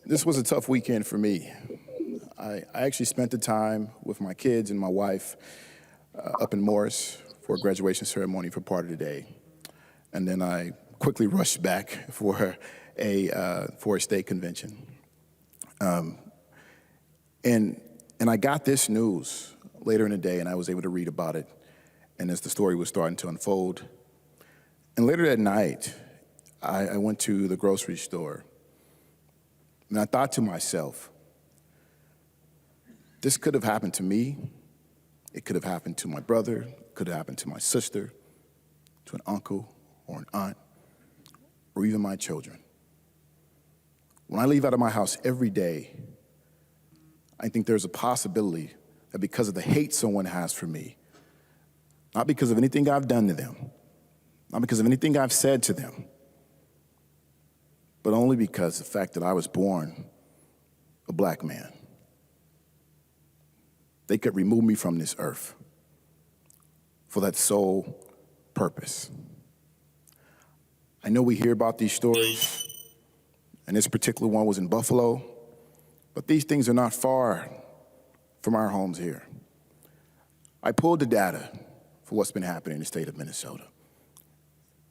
this was a tough weekend for me. I actually spent the time with my kids and my wife up in Morris for a graduation ceremony for part of the day. And then I quickly rushed back for a state convention. And I got this news later in the day, and I was able to read about it, and as the story was starting to unfold. And later that night, I went to the grocery store, and I thought to myself, this could have happened to me, it could have happened to my brother, it could have happened to my sister, to an uncle or an aunt, or even my children. When I leave out of my house every day, I think there's a possibility that because of the hate someone has for me, not because of anything I've done to them, not because of anything I've said to them, but only because of the fact that I was born a black man, they could remove me from this earth for that sole purpose. I know we hear about these stories, and this particular one was in Buffalo, but these things are not far from our homes here. I pulled the data for what's been happening in the state of Minnesota.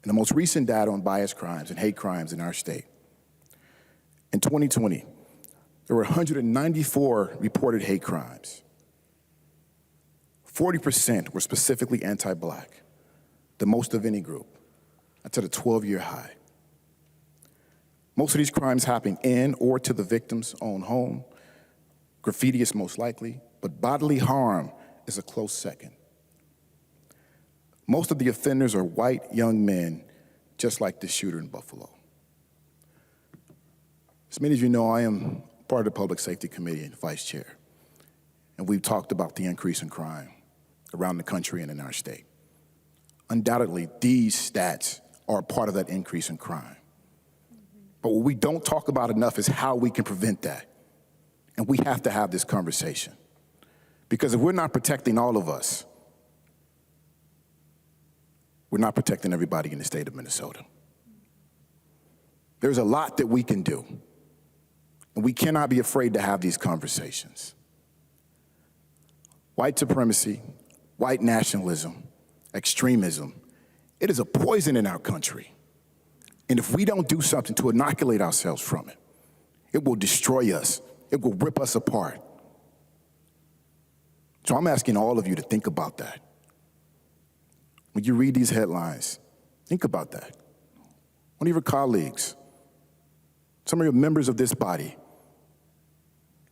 And the most recent data on bias crimes and hate crimes in our state. In 2020, there were 194 reported hate crimes. 40% were specifically anti-black, the most of any group. That's at a 12-year high. Most of these crimes happen in or to the victim's own home. Graffiti is most likely, but bodily harm is a close second. Most of the offenders are white young men, just like the shooter in Buffalo. As many of you know, I am part of the Public Safety Committee and Vice Chair, and we've talked about the increase in crime around the country and in our state. Undoubtedly, these stats are a part of that increase in crime. But what we don't talk about enough is how we can prevent that. And we have to have this conversation. Because if we're not protecting all of us, we're not protecting everybody in the state of Minnesota. There's a lot that we can do. And we cannot be afraid to have these conversations. White supremacy, white nationalism, extremism, it is a poison in our country. And if we don't do something to inoculate ourselves from it, it will destroy us. It will rip us apart. So I'm asking all of you to think about that. When you read these headlines, think about that. One of your colleagues, some of your members of this body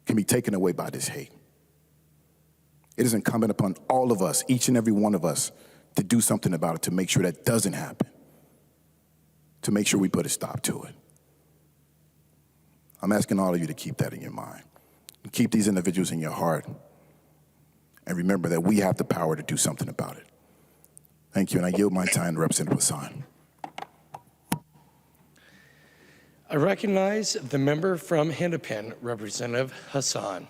can be taken away by this hate. It is incumbent upon all of us, each and every one of us, to do something about it to make sure that doesn't happen, to make sure we put a stop to it. I'm asking all of you to keep that in your mind. And keep these individuals in your heart. And remember that we have the power to do something about it. Thank you, and I yield my time to Representative Hassan. I recognize the member from Hennepin, Representative Hassan.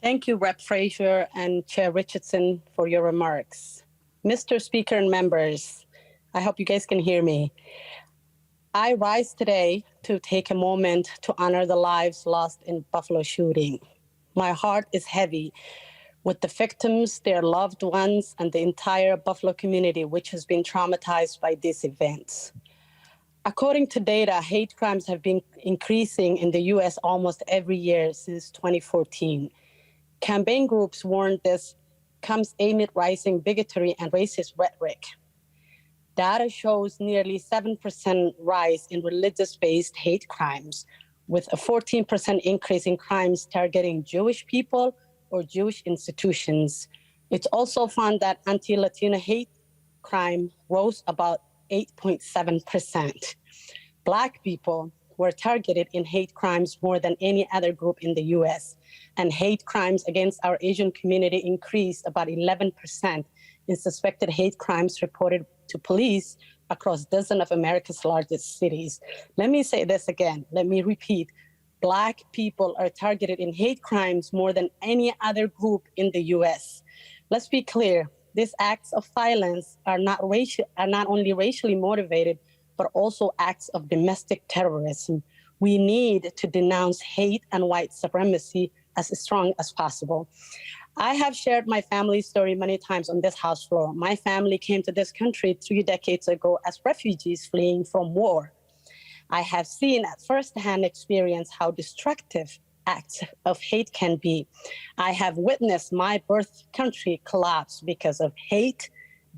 Thank you, Rep. Frazier and Chair Richardson, for your remarks. Mr. Speaker and members, I hope you guys can hear me. I rise today to take a moment to honor the lives lost in Buffalo shooting. My heart is heavy with the victims, their loved ones, and the entire Buffalo community, which has been traumatized by these events. According to data, hate crimes have been increasing in the U.S. almost every year since 2014. Campaign groups warned this comes amid rising bigotry and racist rhetoric. Data shows nearly 7% rise in religious-based hate crimes, with a 14% increase in crimes targeting Jewish people or Jewish institutions. It's also found that anti-Latino hate crime rose about 8.7%. Black people were targeted in hate crimes more than any other group in the U.S., and hate crimes against our Asian community increased about 11% in suspected hate crimes reported to police across dozens of America's largest cities. Let me say this again. Let me repeat. Black people are targeted in hate crimes more than any other group in the U.S. Let's be clear. These acts of violence are not only racially motivated, but also acts of domestic terrorism, We need to denounce hate and white supremacy as strong as possible. I have shared my family story many times on this House floor. My family came to this country 3 decades ago as refugees fleeing from war. I have seen at firsthand experience how destructive acts of hate can be. I have witnessed my birth country collapse because of hate,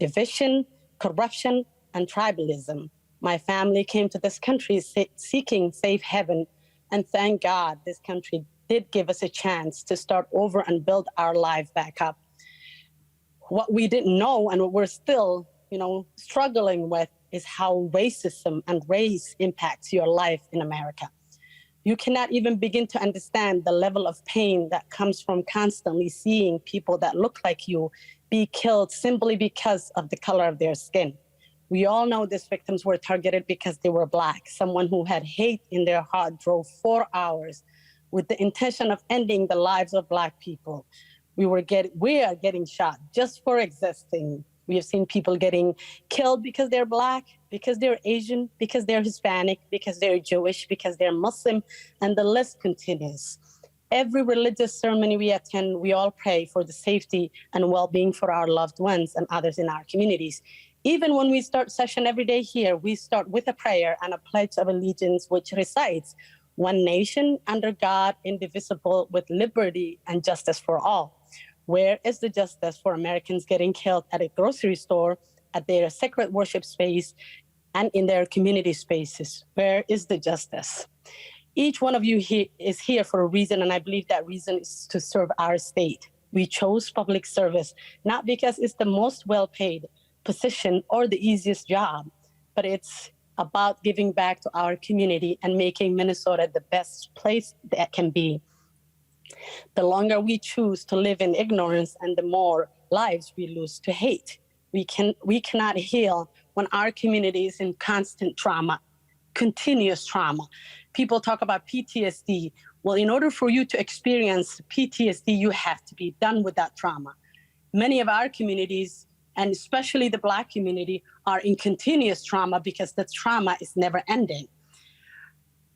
division, corruption, and tribalism. My family came to this country seeking safe haven, and thank God this country did give us a chance to start over and build our life back up. What we didn't know and what we're still, struggling with is how racism and race impacts your life in America. You cannot even begin to understand the level of pain that comes from constantly seeing people that look like you be killed simply because of the color of their skin. We all know these victims were targeted because they were Black. Someone who had hate in their heart drove 4 hours with the intention of ending the lives of Black people. We are getting shot just for existing. We have seen people getting killed because they're Black, because they're Asian, because they're Hispanic, because they're Jewish, because they're Muslim, and the list continues. Every religious ceremony we attend, we all pray for the safety and well-being for our loved ones and others in our communities. Even when we start session every day here, we start with a prayer and a pledge of allegiance, which recites, "One nation under God, indivisible, with liberty and justice for all." Where is the justice for Americans getting killed at a grocery store, at their sacred worship space, and in their community spaces? Where is the justice? Each one of you is here for a reason, and I believe that reason is to serve our state. We chose public service, not because it's the most well-paid position or the easiest job, but it's about giving back to our community and making Minnesota the best place that can be. The longer we choose to live in ignorance and the more lives we lose to hate. We cannot heal when our community is in constant trauma, continuous trauma. People talk about PTSD. Well, in order for you to experience PTSD, you have to be done with that trauma. Many of our communities, and especially the Black community, are in continuous trauma because the trauma is never ending.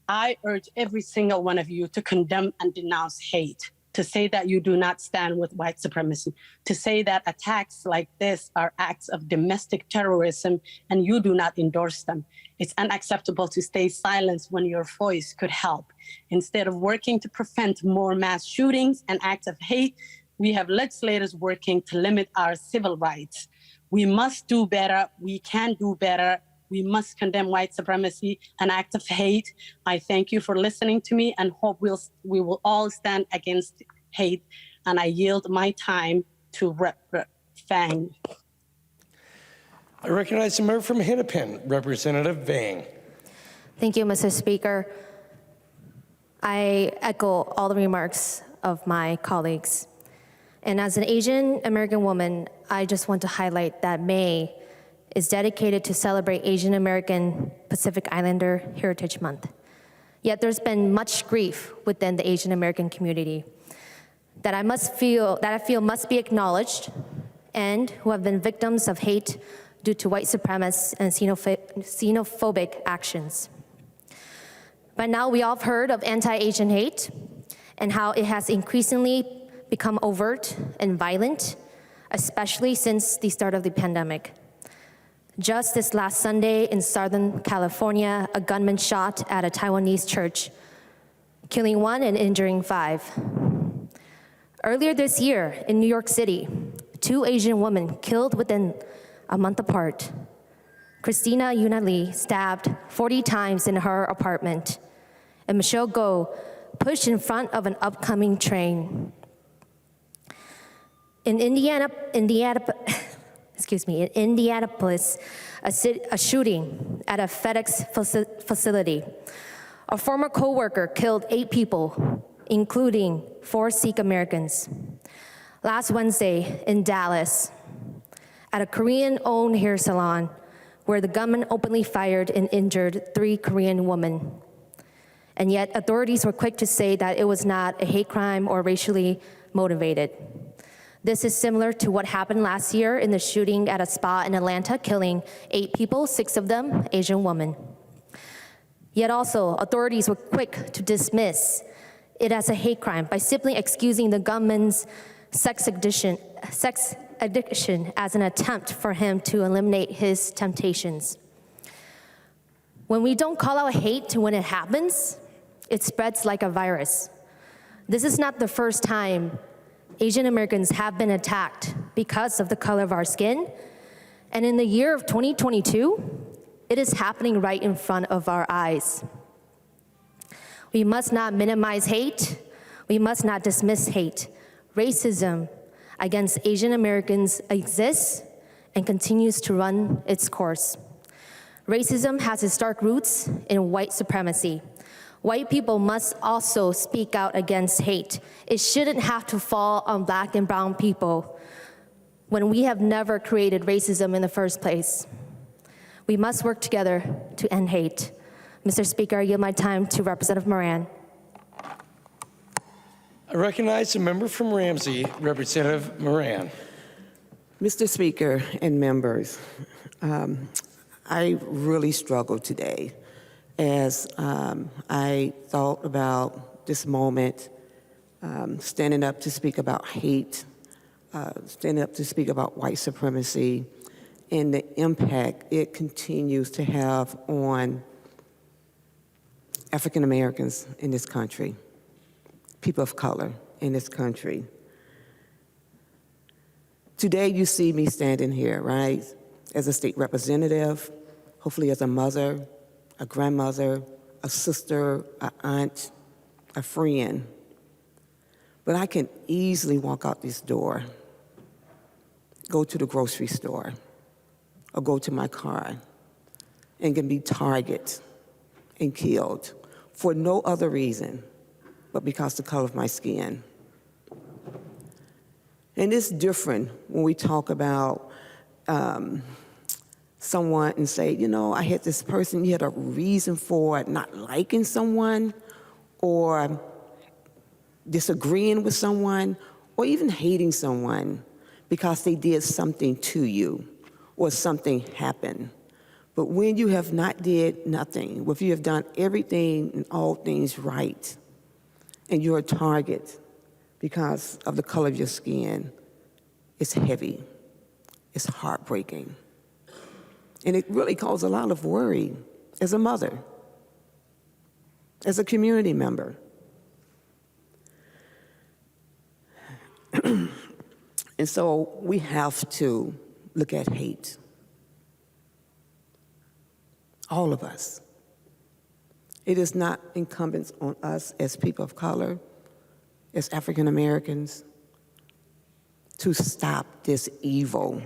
I urge every single one of you to condemn and denounce hate, to say that you do not stand with white supremacy, to say that attacks like this are acts of domestic terrorism and you do not endorse them. It's unacceptable to stay silent when your voice could help. Instead of working to prevent more mass shootings and acts of hate, we have legislators working to limit our civil rights. We must do better. We can do better. We must condemn white supremacy, an act of hate. I thank you for listening to me and hope we will all stand against hate. And I yield my time to Rep. Fang. I recognize the member from Hennepin, Representative Vang. Thank you, Mr. Speaker. I echo all the remarks of my colleagues. And as an Asian American woman, I just want to highlight that May is dedicated to celebrate Asian American Pacific Islander Heritage Month. Yet there's been much grief within the Asian American community that I feel must be acknowledged, and who have been victims of hate due to white supremacist and xenophobic actions. By now, we all have heard of anti-Asian hate and how it has increasingly become overt and violent, especially since the start of the pandemic. Just this last Sunday in Southern California, a gunman shot at a Taiwanese church, killing 1 and injuring 5. Earlier this year in New York City, 2 Asian women killed within a month apart. Christina Yunali stabbed 40 times in her apartment, and Michelle Go pushed in front of an upcoming train. In Indianapolis, a shooting at a FedEx facility. A former coworker killed 8 people, including 4 Sikh Americans. Last Wednesday in Dallas, at a Korean-owned hair salon, where the gunman openly fired and injured 3 Korean women. And yet authorities were quick to say that it was not a hate crime or racially motivated. This is similar to what happened last year in the shooting at a spa in Atlanta, killing 8 people, 6 of them Asian women. Yet also, authorities were quick to dismiss it as a hate crime by simply excusing the gunman's sex addiction as an attempt for him to eliminate his temptations. When we don't call out hate when it happens, it spreads like a virus. This is not the first time Asian Americans have been attacked because of the color of our skin. And in the year of 2022, it is happening right in front of our eyes. We must not minimize hate. We must not dismiss hate. Racism against Asian Americans exists and continues to run its course. Racism has its dark roots in white supremacy. White people must also speak out against hate. It shouldn't have to fall on Black and brown people when we have never created racism in the first place. We must work together to end hate. Mr. Speaker, I yield my time to Representative Moran. I recognize the member from Ramsey, Representative Moran. Mr. Speaker and members, I really struggled today as I thought about this moment, standing up to speak about hate, standing up to speak about white supremacy, and the impact it continues to have on African Americans in this country, people of color in this country. Today you see me standing here, right, as a state representative, hopefully as a mother, a grandmother, a sister, an aunt, a friend. But I can easily walk out this door, go to the grocery store, or go to my car and can be targeted and killed for no other reason but because of the color of my skin. And it's different when we talk about someone and say, you know, I had this person, you had a reason for not liking someone or disagreeing with someone or even hating someone because they did something to you or something happened. But when you have not did nothing, if you have done everything and all things right, and you're a target because of the color of your skin, it's heavy, it's heartbreaking. And it really causes a lot of worry as a mother, as a community member. And so we have to look at hate. All of us. It is not incumbent on us as people of color, as African Americans, to stop this evil.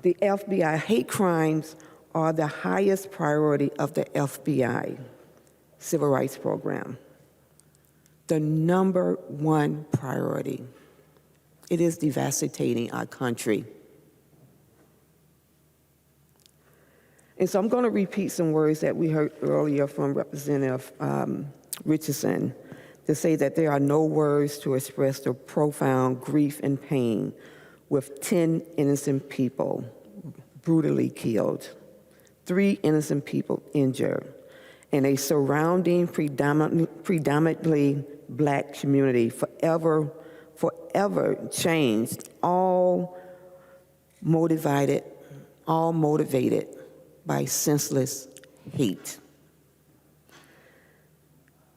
The FBI hate crimes are the highest priority of the FBI civil rights program. The number one priority. It is devastating our country. And so I'm going to repeat some words that we heard earlier from Representative Richardson to say that there are no words to express the profound grief and pain with 10 innocent people brutally killed, 3 innocent people injured, and a surrounding predominantly Black community forever changed, all motivated by senseless hate.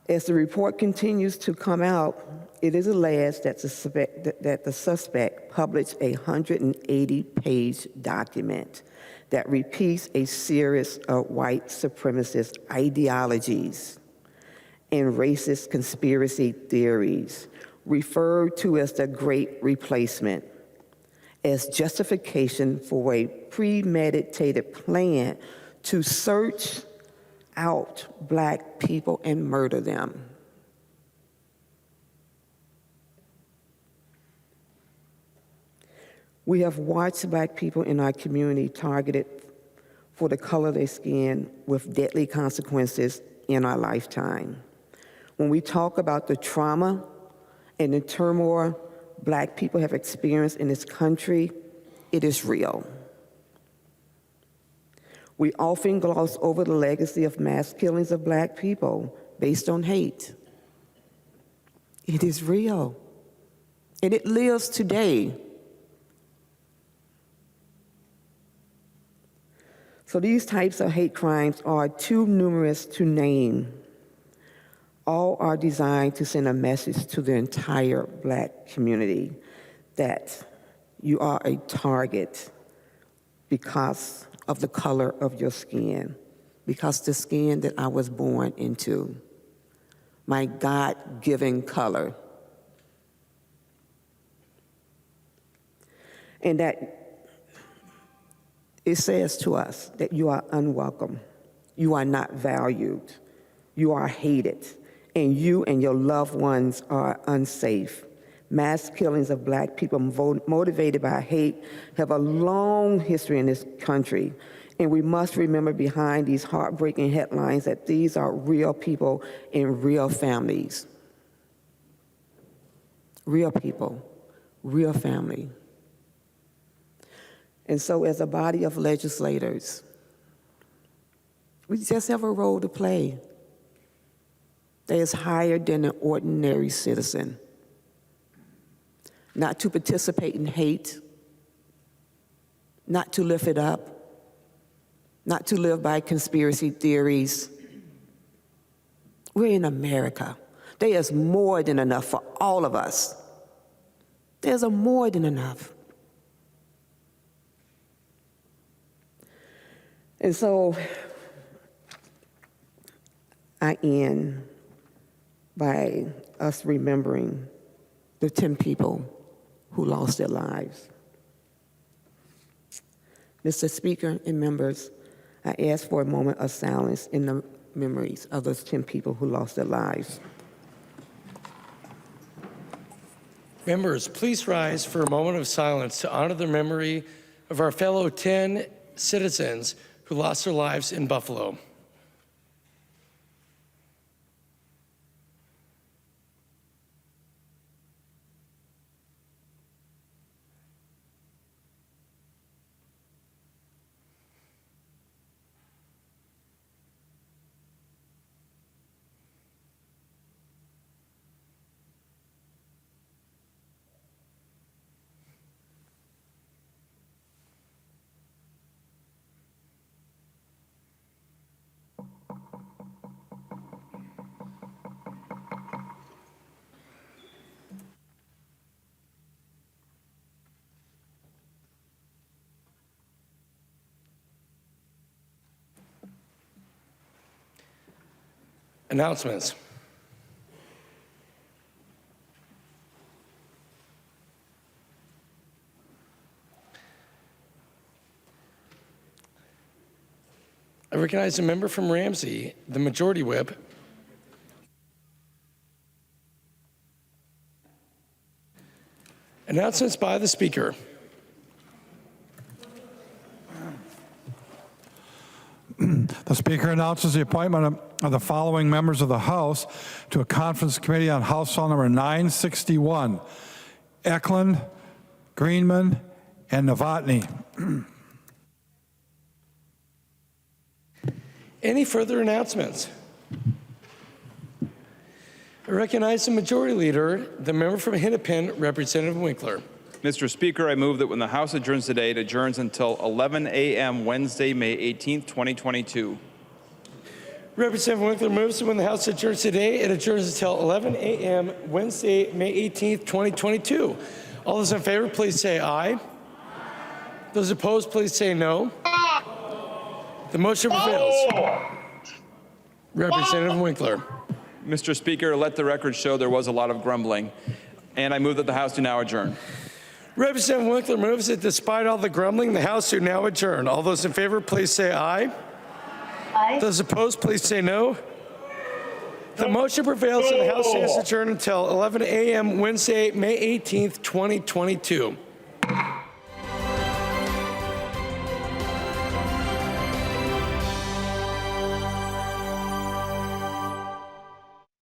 As the report continues to come out, it is alleged that the suspect published a 180-page document that repeats a series of white supremacist ideologies and racist conspiracy theories referred to as the Great Replacement, as justification for a premeditated plan to search out Black people and murder them. We have watched Black people in our community targeted for the color of their skin with deadly consequences in our lifetime. When we talk about the trauma and the turmoil Black people have experienced in this country, it is real. We often gloss over the legacy of mass killings of Black people based on hate. It is real, and it lives today. So these types of hate crimes are too numerous to name. All are designed to send a message to the entire Black community that you are a target because of the color of your skin, because the skin that I was born into, my God-given color. And that it says to us that you are unwelcome, you are not valued, you are hated, and you and your loved ones are unsafe. Mass killings of Black people motivated by hate have a long history in this country, and we must remember behind these heartbreaking headlines that these are real people and real families. Real people, real family. And so as a body of legislators, we just have a role to play that is higher than an ordinary citizen. Not to participate in hate, not to lift it up, not to live by conspiracy theories. We're in America. There is more than enough for all of us. There's a more than enough. And so I end by us remembering the 10 people who lost their lives. Mr. Speaker and members, I ask for a moment of silence in the memories of those 10 people who lost their lives. Members, please rise for a moment of silence to honor the memory of our fellow 10 citizens who lost their lives in Buffalo. Announcements. I recognize a member from Ramsey, the Majority Whip. Announcements by the Speaker. The Speaker announces the appointment of the following members of the House to a conference committee on House File number 961, Eklund, Greenman, and Novotny. Any further announcements? I recognize the Majority Leader, the member from Hennepin, Representative Winkler. Mr. Speaker, I move that when the House adjourns today, it adjourns until 11 a.m. Wednesday, May 18th, 2022. Representative Winkler moves that when the House adjourns today, it adjourns until 11 a.m. Wednesday, May 18th, 2022. All those in favor, please say aye. Aye. Those opposed, please say no. The motion prevails. Representative Winkler. Mr. Speaker, let the record show there was a lot of grumbling, and I move that the House do now adjourn. Representative Winkler moves that despite all the grumbling, the House do now adjourn. All those in favor, please say aye. Aye. Those opposed, please say no. The motion prevails and the House stands adjourned until 11 a.m. Wednesday, May 18th, 2022.